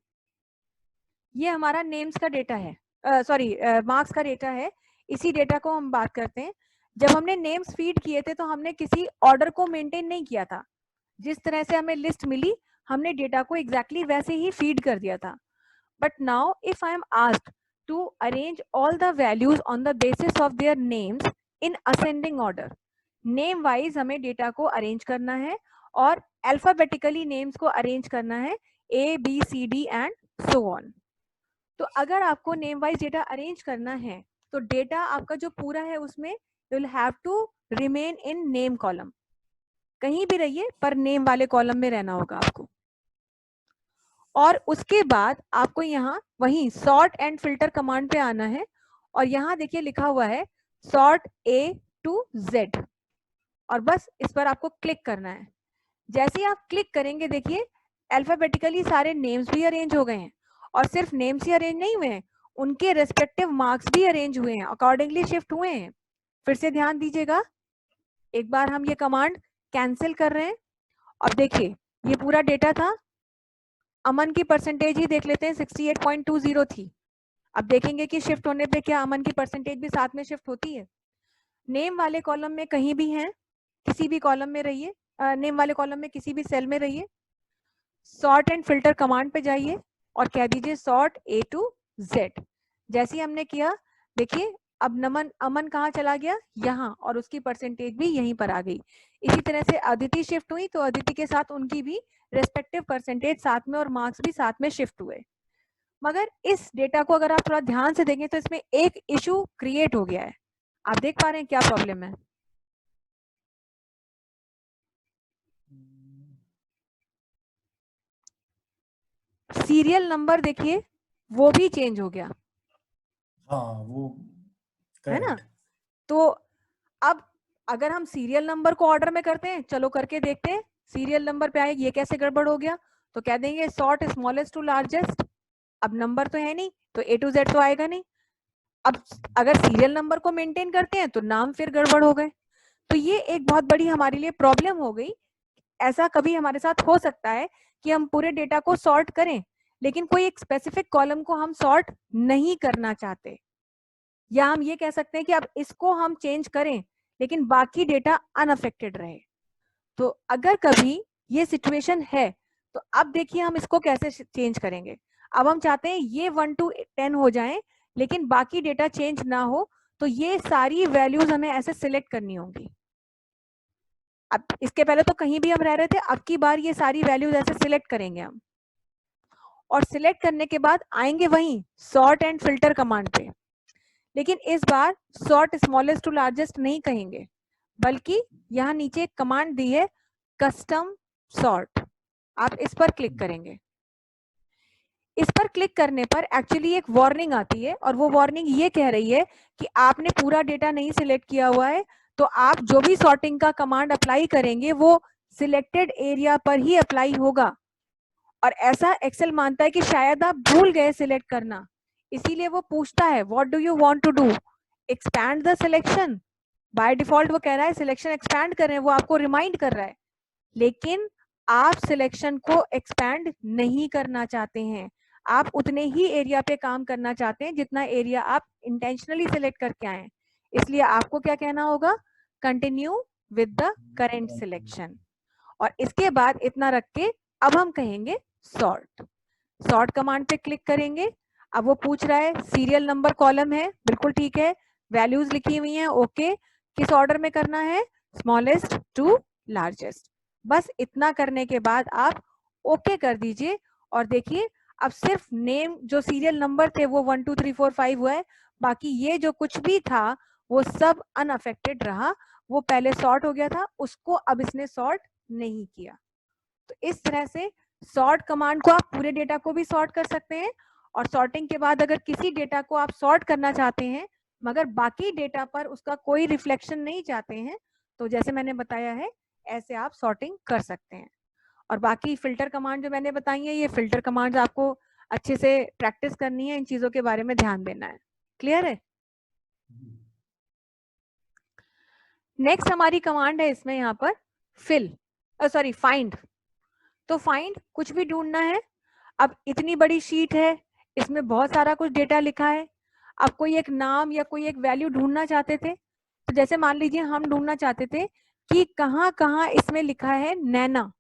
ये हमारा नेम्स का डेटा है, सॉरी मार्क्स का डेटा है। इसी डेटा को हम बात करते हैं। जब हमने नेम्स फीड किए थे तो हमने किसी ऑर्डर को मेंटेन नहीं किया था, जिस तरह से हमें लिस्ट मिली हमने डेटा को एग्जैक्टली वैसे ही फीड कर दिया था। But now if I am asked to arrange all the values on the basis of their names in ascending order, name wise हमें डेटा को अरेंज करना है और अल्फाबेटिकली नेम्स को अरेंज करना है, ABCD एंड सो ऑन। तो अगर आपको नेम वाइज डेटा अरेंज करना है तो डेटा आपका जो पूरा है उसमें you will have to remain in name column, कहीं भी रहिए पर नेम वाले कॉलम में रहना होगा आपको। और उसके बाद आपको यहाँ वही सॉर्ट एंड फिल्टर कमांड पे आना है और यहाँ देखिए लिखा हुआ है सॉर्ट A to Z, और बस इस पर आपको क्लिक करना है। जैसे ही आप क्लिक करेंगे देखिए अल्फाबेटिकली सारे नेम्स भी अरेंज हो गए हैं, और सिर्फ नेम्स ही अरेंज नहीं हुए हैं, उनके रेस्पेक्टिव मार्क्स भी अरेंज हुए हैं, अकॉर्डिंगली शिफ्ट हुए हैं। फिर से ध्यान दीजिएगा, एक बार हम ये कमांड कैंसिल कर रहे हैं। अब देखिए ये पूरा डेटा था, अमन की परसेंटेज ही देख लेते हैं, 68.20 थी। अब देखेंगे कि शिफ्ट होने पे क्या अमन की परसेंटेज भी साथ में शिफ्ट होती है। नेम वाले कॉलम में कहीं भी हैं, किसी भी कॉलम में रहिए, नेम वाले कॉलम में किसी भी सेल में रहिए, सॉर्ट एंड फिल्टर कमांड पे जाइए और कह दीजिए सॉर्ट A to Z। जैसे ही हमने किया देखिए अब अमन कहाँ चला गया, यहाँ, और उसकी परसेंटेज भी यहीं पर आ गई। इसी तरह से अदिति शिफ्ट हुई तो अदिति के साथ उनकी भी रेस्पेक्टिव परसेंटेज साथ में और मार्क्स भी साथ में शिफ्ट हुए। मगर इस डेटा को अगर आप थोड़ा ध्यान से देखें तो इसमें एक इशू क्रिएट हो गया है। आप देख पा रहे हैं क्या प्रॉब्लम है? सीरियल नंबर देखिए वो भी चेंज हो गया, हाँ वो है ना? करेक्ट। तो अब अगर हम सीरियल नंबर को ऑर्डर में करते हैं, चलो करके देखते हैं सीरियल नंबर पे आए ये कैसे गड़बड़ हो गया। तो कह देंगे सॉर्ट स्मॉलेस्ट टू लार्जेस्ट, अब नंबर तो है नहीं तो A to Z तो आएगा नहीं। अब अगर सीरियल नंबर को मेंटेन करते हैं तो नाम फिर गड़बड़ हो गए। तो ये एक बहुत बड़ी हमारे लिए प्रॉब्लम हो गई। ऐसा कभी हमारे साथ हो सकता है कि हम पूरे डेटा को सॉर्ट करें लेकिन कोई एक स्पेसिफिक कॉलम को हम सॉर्ट नहीं करना चाहते, या हम ये कह सकते हैं कि अब इसको हम चेंज करें लेकिन बाकी डेटा अनअफेक्टेड रहे। तो अगर कभी ये सिचुएशन है तो अब देखिए हम इसको कैसे चेंज करेंगे। अब हम चाहते हैं ये 1 to 10 हो जाए लेकिन बाकी डेटा चेंज ना हो, तो ये सारी वैल्यूज हमें ऐसे सिलेक्ट करनी होंगी। अब इसके पहले तो कहीं भी हम रह रहे थे, अब की बार ये सारी वैल्यूज ऐसे सिलेक्ट करेंगे हम, और सिलेक्ट करने के बाद आएंगे वहीं सॉर्ट एंड फिल्टर कमांड पे। लेकिन इस बार सॉर्ट स्मॉलेस्ट टू लार्जेस्ट नहीं कहेंगे, बल्कि यहाँ नीचे एक कमांड दी है कस्टम सॉर्ट, आप इस पर क्लिक करेंगे। इस पर क्लिक करने पर एक्चुअली एक वार्निंग आती है और वो वार्निंग ये कह रही है कि आपने पूरा डेटा नहीं सिलेक्ट किया हुआ है, तो आप जो भी सॉर्टिंग का कमांड अप्लाई करेंगे वो सिलेक्टेड एरिया पर ही अप्लाई होगा। और ऐसा एक्सेल मानता है कि शायद आप भूल गए सिलेक्ट करना, इसीलिए वो पूछता है what do you want to do, expand the selection. By default वो कह रहा है सिलेक्शन एक्सपैंड कर रहे हैं, वो आपको रिमाइंड कर रहा है, लेकिन आप सिलेक्शन को एक्सपैंड नहीं करना चाहते हैं, आप उतने ही एरिया पे काम करना चाहते हैं जितना एरिया आप इंटेंशनली सिलेक्ट करके आए, इसलिए आपको क्या कहना होगा, continue with the current selection. और इसके बाद इतना रख के अब हम कहेंगे सॉर्ट। सॉर्ट कमांड पे क्लिक करेंगे। अब वो पूछ रहा है सीरियल नंबर कॉलम है, बिल्कुल ठीक है, वैल्यूज लिखी हुई हैं, ओके, किस ऑर्डर में करना है, स्मॉलेस्ट टू लार्जेस्ट। बस इतना करने के बाद आप ओके कर दीजिए और देखिए अब सिर्फ नेम जो सीरियल नंबर थे वो 1 2 3 4 5 हुआ है, बाकी ये जो कुछ भी था वो सब अनअफेक्टेड रहा, वो पहले सॉर्ट हो गया था उसको अब इसने सॉर्ट नहीं किया। तो इस तरह से सॉर्ट कमांड को आप पूरे डेटा को भी सॉर्ट कर सकते हैं, और सॉर्टिंग के बाद अगर किसी डेटा को आप सॉर्ट करना चाहते हैं मगर बाकी डेटा पर उसका कोई रिफ्लेक्शन नहीं चाहते हैं, तो जैसे मैंने बताया है ऐसे आप सॉर्टिंग कर सकते हैं। और बाकी फिल्टर कमांड जो मैंने बताई है, ये फिल्टर कमांड आपको अच्छे से प्रैक्टिस करनी है, इन चीजों के बारे में ध्यान देना है। क्लियर है? नेक्स्ट हमारी कमांड है इसमें यहाँ पर फाइंड। तो फाइंड कुछ भी ढूंढना है। अब इतनी बड़ी शीट है, इसमें बहुत सारा कुछ डेटा लिखा है, अब कोई एक नाम या कोई एक वैल्यू ढूंढना चाहते थे, तो जैसे मान लीजिए हम ढूंढना चाहते थे कि कहाँ कहाँ इसमें लिखा है नैना,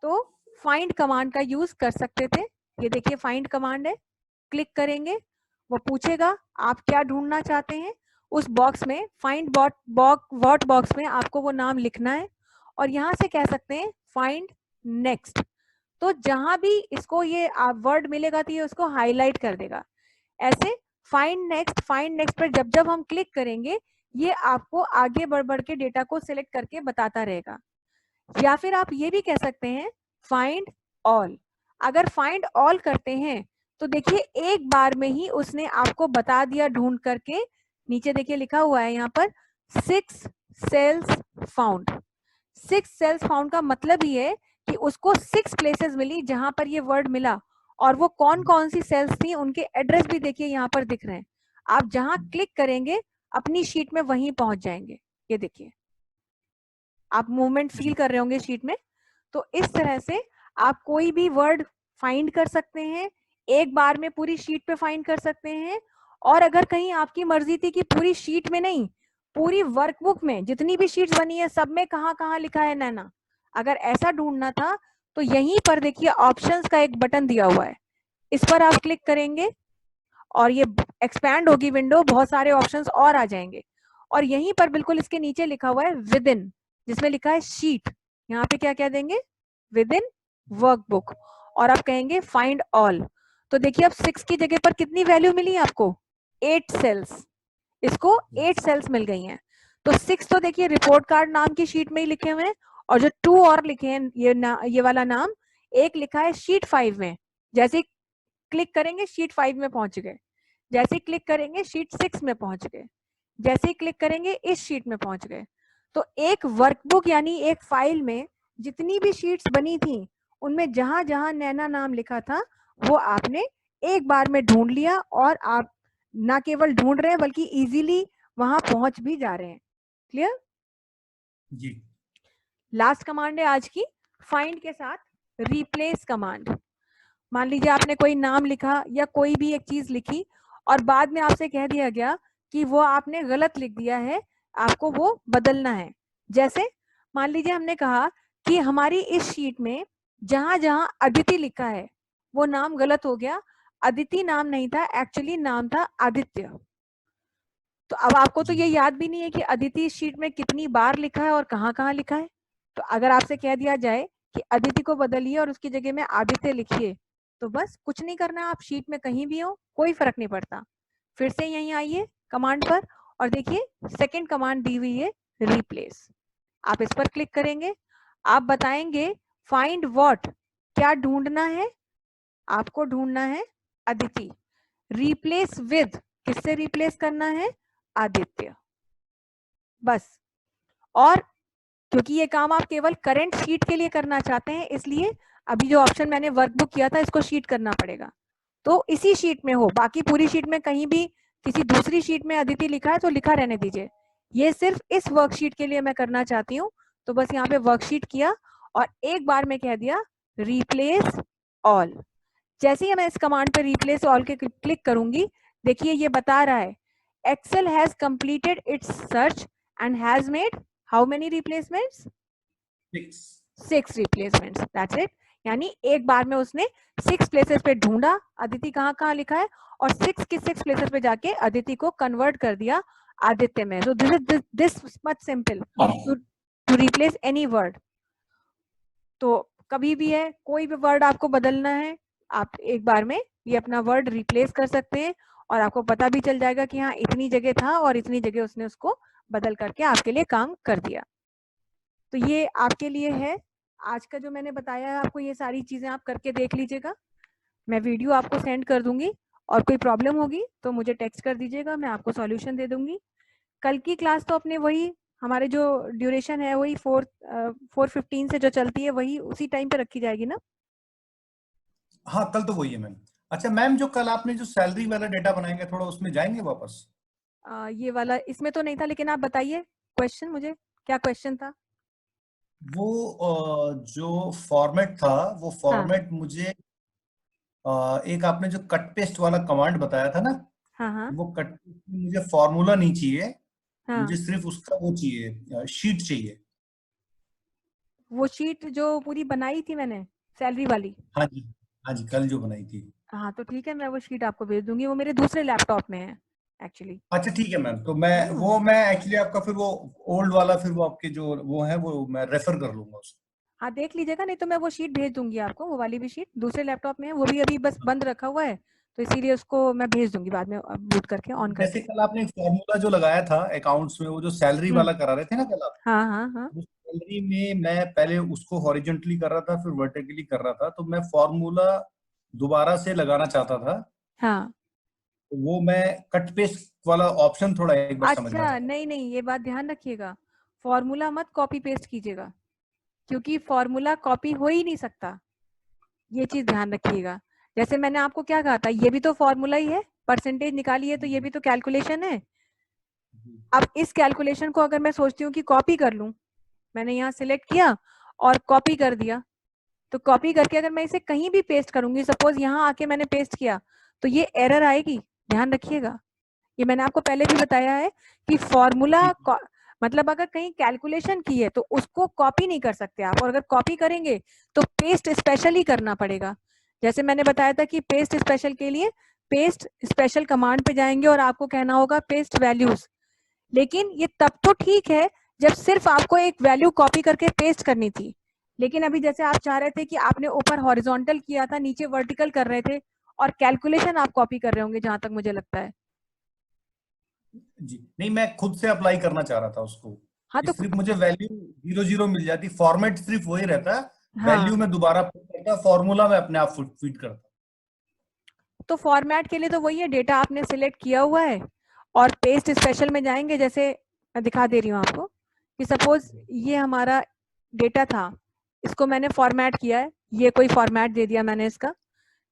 तो फाइंड कमांड का यूज कर सकते थे। ये देखिए फाइंड कमांड है, क्लिक करेंगे, वो पूछेगा आप क्या ढूंढना चाहते हैं, उस बॉक्स में फाइंड वॉट बॉक्स में आपको वो नाम लिखना है, और यहाँ से कह सकते हैं फाइंड नेक्स्ट। तो जहां भी इसको ये वर्ड मिलेगा तो ये उसको हाईलाइट कर देगा। ऐसे फाइंड नेक्स्ट पर जब जब हम क्लिक करेंगे ये आपको आगे बढ़ बढ़ के डेटा को सिलेक्ट करके बताता रहेगा। या फिर आप ये भी कह सकते हैं फाइंड ऑल। अगर फाइंड ऑल करते हैं तो देखिए एक बार में ही उसने आपको बता दिया ढूंढ करके, नीचे देखिए लिखा हुआ है यहाँ पर 6 सेल्स फाउंड। 6 सेल्स फाउंड का मतलब ही है कि उसको 6 प्लेसेस मिली जहां पर ये वर्ड मिला, और वो कौन कौन सी सेल्स थी उनके एड्रेस भी देखिए यहाँ पर दिख रहे हैं। आप जहां क्लिक करेंगे अपनी शीट में वहीं पहुंच जाएंगे। ये देखिए आप मूवमेंट फील कर रहे होंगे शीट में। तो इस तरह से आप कोई भी वर्ड फाइंड कर सकते हैं, एक बार में पूरी शीट पे फाइंड कर सकते हैं। और अगर कहीं आपकी मर्जी थी कि पूरी शीट में नहीं, पूरी वर्कबुक में जितनी भी शीट्स बनी है सब में कहाँ कहाँ लिखा है नैना, अगर ऐसा ढूंढना था तो यहीं पर देखिए ऑप्शंस का एक बटन दिया हुआ है, इस पर आप क्लिक करेंगे और ये एक्सपैंड होगी विंडो, बहुत सारे ऑप्शंस और आ जाएंगे। और यहीं पर बिल्कुल इसके नीचे लिखा हुआ है विद इन, जिसमें लिखा है शीट, यहाँ पे क्या क्या देंगे, विद इन वर्कबुक, और आप कहेंगे फाइंड ऑल। तो देखिए अब 6 की जगह पर कितनी वैल्यू मिली आपको, 8 सेल्स, इसको 8 सेल्स मिल गई हैं। तो 6 तो देखिए रिपोर्ट कार्ड नाम की शीट में ही लिखे हुए हैं, और जो 2 और लिखे हैं ये वाला नाम एक लिखा है शीट 5 में। जैसे क्लिक करेंगे शीट 5 में पहुंच गए, जैसे ही क्लिक करेंगे शीट 6 में पहुंच गए, जैसे ही क्लिक करेंगे इस शीट में पहुंच गए। तो एक वर्कबुक यानी एक फाइल में जितनी भी शीट्स बनी थी उनमें जहां जहां नैना नाम लिखा था वो आपने एक बार में ढूंढ लिया, और आप ना केवल ढूंढ रहे हैं बल्कि इजीली वहां पहुंच भी जा रहे हैं। क्लियर? जी। लास्ट कमांड है आज की, फाइंड के साथ रिप्लेस कमांड। मान लीजिए आपने कोई नाम लिखा या कोई भी एक चीज लिखी और बाद में आपसे कह दिया गया कि वो आपने गलत लिख दिया है, आपको वो बदलना है। जैसे मान लीजिए हमने कहा कि हमारी इस शीट में जहां जहां अदिति लिखा है वो नाम गलत हो गया, अदिति नाम नहीं था, एक्चुअली नाम था आदित्य। तो अब आपको तो ये याद भी नहीं है कि अदिति शीट में कितनी बार लिखा है और कहाँ कहाँ लिखा है। तो अगर आपसे कह दिया जाए कि अदिति को बदलिए और उसकी जगह में आदित्य लिखिए, तो बस कुछ नहीं करना, आप शीट में कहीं भी हो कोई फर्क नहीं पड़ता। फिर से यहीं आइए कमांड पर और देखिए सेकंड कमांड दी हुई है रिप्लेस। आप इस पर क्लिक करेंगे, आप बताएंगे फाइंड व्हाट, क्या ढूंढना है, आपको ढूंढना है अदिति। रिप्लेस विद, किससे रिप्लेस करना है, आदित्य, बस। और क्योंकि ये काम आप केवल करंट शीट के लिए करना चाहते हैं, इसलिए अभी जो ऑप्शन मैंने वर्कबुक किया था इसको शीट करना पड़ेगा, तो इसी शीट में हो, बाकी पूरी शीट में कहीं भी किसी दूसरी शीट में अदिति लिखा है तो लिखा रहने दीजिए। ये सिर्फ इस वर्कशीट के लिए मैं करना चाहती हूँ, तो बस यहाँ पे वर्कशीट किया और एक बार में कह दिया रिप्लेस ऑल। जैसे ही मैं इस कमांड पे रिप्लेस ऑल के क्लिक करूंगी, देखिए ये बता रहा है Excel has completed its search and has made how many replacements, 6 replacements, that's it. यानी एक बार में उसने 6 प्लेसेस पे ढूंढा अदिति कहाँ कहाँ लिखा है, और 6 के 6 प्लेसेस पे जाके अदिति को कन्वर्ट कर दिया आदित्य में। So this much simple to replace any word. तो कभी भी है, कोई भी वर्ड आपको बदलना है, आप एक बार में ये अपना वर्ड रिप्लेस कर सकते हैं, और आपको पता भी चल जाएगा कि हाँ इतनी जगह था और इतनी जगह उसने उसको बदल करके आपके लिए काम कर दिया। तो ये आपके लिए है आज का जो मैंने बताया है आपको, ये सारी चीजें आप करके देख लीजिएगा। मैं वीडियो आपको सेंड कर दूंगी, और कोई प्रॉब्लम होगी तो मुझे टेक्स्ट कर दीजिएगा, मैं आपको सॉल्यूशन दे दूंगी। कल की क्लास तो अपने वही, हमारे जो ड्यूरेशन है वही 4:15 से जो चलती है वही उसी टाइम पे रखी जाएगी ना। हाँ कल तो वही है मैम। अच्छा मैम, जो कल आपने जो सैलरी वाला डेटा बनाएंगे, थोड़ा उसमें जाएंगे वापस? ये वाला इसमें तो नहीं था, लेकिन आप बताइए क्वेश्चन, मुझे क्या क्वेश्चन था। वो जो फॉर्मेट था, वो हाँ फॉर्मेट मुझे एक आपने जो कट पेस्ट वाला कमांड बताया था ना, हाँ हाँ वो कट पेस्ट में मुझे फॉर्मूला नहीं चाहिए, हाँ। मुझे सिर्फ उसका वो चाहिए, शीट चाहिए। वो शीट जो पूरी बनाई थी मैंने सैलरी वाली, हाँ जी, हाँ जी, कल जो बनाई थी। हाँ तो ठीक है, मैं वो शीट आपको भेज दूंगी, वो मेरे दूसरे लैपटॉप में है एक्चुअली। अच्छा ठीक है मैम, तो मैं एक्चुअली आपका फिर वो ओल्ड वाला, फिर वो आपके जो वो है वो मैं रेफर कर लूंगा उसको। हाँ देख लीजिएगा, नहीं तो मैं वो शीट भेज दूंगी आपको, वो वाली भी शीट दूसरे लैपटॉप में है, वो भी अभी बस बंद रखा हुआ है, तो इसीलिए उसको मैं भेज दूंगी बाद में बूट करके ऑन जैसे करके। कल आपने फॉर्मूला जो लगाया था अकाउंट्स में, वो जो सैलरी हम्म। वाला करा रहे थे ना कल आप, हाँ हाँ हाँ उस सैलरी में मैं पहले उसको हॉरिजॉन्टली कर रहा था, फिर वर्टिकली कर रहा था, तो मैं फॉर्मूला दोबारा से लगाना चाहता था, हाँ। तो वो मैं कट पेस्ट वाला ऑप्शन थोड़ा एक बार समझना अच्छा चाहता नहीं नहीं, ये बात ध्यान रखिएगा, फॉर्मूला मत कॉपी पेस्ट कीजिएगा, क्योंकि फॉर्मूला कॉपी हो ही नहीं सकता, ये चीज ध्यान रखिएगा। जैसे मैंने आपको क्या कहा था, ये भी तो फॉर्मूला ही है, परसेंटेज निकाली है तो ये भी तो कैलकुलेशन है। था। अब इस कैलकुलेशन को अगर मैं सोचती हूँ कि कॉपी कर लूं, मैंने यहाँ सिलेक्ट किया और कॉपी कर दिया, तो कॉपी करके अगर मैं इसे कहीं भी पेस्ट करूंगी, सपोज यहाँ आके मैंने पेस्ट किया, तो ये एरर आएगी, ध्यान रखिएगा। ये मैंने आपको पहले भी बताया है कि फॉर्मूला ठीक। मतलब अगर कहीं कैलकुलेशन की है तो उसको कॉपी नहीं कर सकते आप, और अगर कॉपी करेंगे तो पेस्ट स्पेशल ही करना पड़ेगा। जैसे मैंने बताया था कि पेस्ट स्पेशल के लिए पेस्ट स्पेशल कमांड पे जाएंगे और आपको कहना होगा पेस्ट वैल्यूज, लेकिन ये तब तो ठीक है जब सिर्फ आपको एक वैल्यू कॉपी करके पेस्ट करनी थी, लेकिन अभी जैसे आप चाह रहे थे कि आपने ऊपर हॉरिजॉन्टल किया था, नीचे वर्टिकल कर रहे थे, और कैलकुलेशन आप कॉपी कर रहे होंगे जहां तक मुझे लगता है। जी नहीं, मैं खुद से अप्लाई करना चाह रहा था उसको, हाँ कि तो सिर्फ मुझे वैल्यू 0 0 मिल जाती, फॉर्मेट सिर्फ वही रहता, वैल्यू हाँ, में दोबारा पुट करता, फॉर्मूला में अपने आप फीड करता। तो फॉर्मेट के लिए तो वही है, डेटा आपने सिलेक्ट किया हुआ है और पेस्ट स्पेशल में जाएंगे, जैसे मैं दिखा दे रही हूँ आपको कि सपोज ये हमारा डेटा था, इसको मैंने फॉर्मेट किया है, ये कोई फॉर्मेट दे दिया मैंने इसका,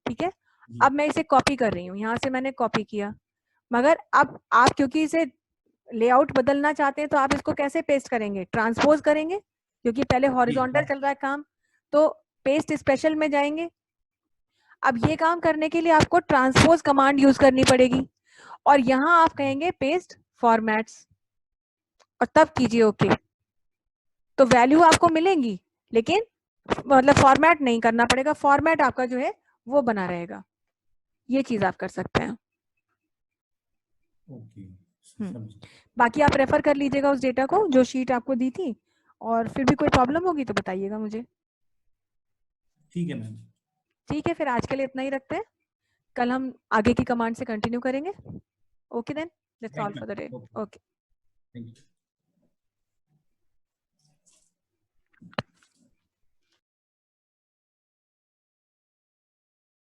ठीक है। जी अब मैं इसे कॉपी कर रही हूँ, यहाँ से मैंने कॉपी किया, मगर अब आप क्योंकि इसे लेआउट बदलना चाहते हैं तो आप इसको कैसे पेस्ट करेंगे, ट्रांसपोज करेंगे, क्योंकि पहले जी हॉरिजॉन्टल चल रहा है काम, तो पेस्ट स्पेशल में जाएंगे। अब ये काम करने के लिए आपको ट्रांसपोज कमांड यूज करनी पड़ेगी, और यहाँ आप कहेंगे पेस्ट फॉर्मेट्स, और तब कीजिए ओके, तो वैल्यू आपको मिलेंगी, लेकिन मतलब फॉर्मेट नहीं करना पड़ेगा, फॉर्मेट आपका जो है वो बना रहेगा। ये चीज आप कर सकते हैं। ओके, हम्म। समझ। बाकी आप रेफर कर लीजिएगा उस डेटा को जो शीट आपको दी थी, और फिर भी कोई प्रॉब्लम होगी तो बताइएगा मुझे। ठीक है मैम। ठीक है, फिर आज के लिए इतना ही रखते हैं, कल हम आगे की कमांड से कंटिन्यू करेंगे। Okay then, that's all right for the day. Ma'am, okay. Okay. Thank you.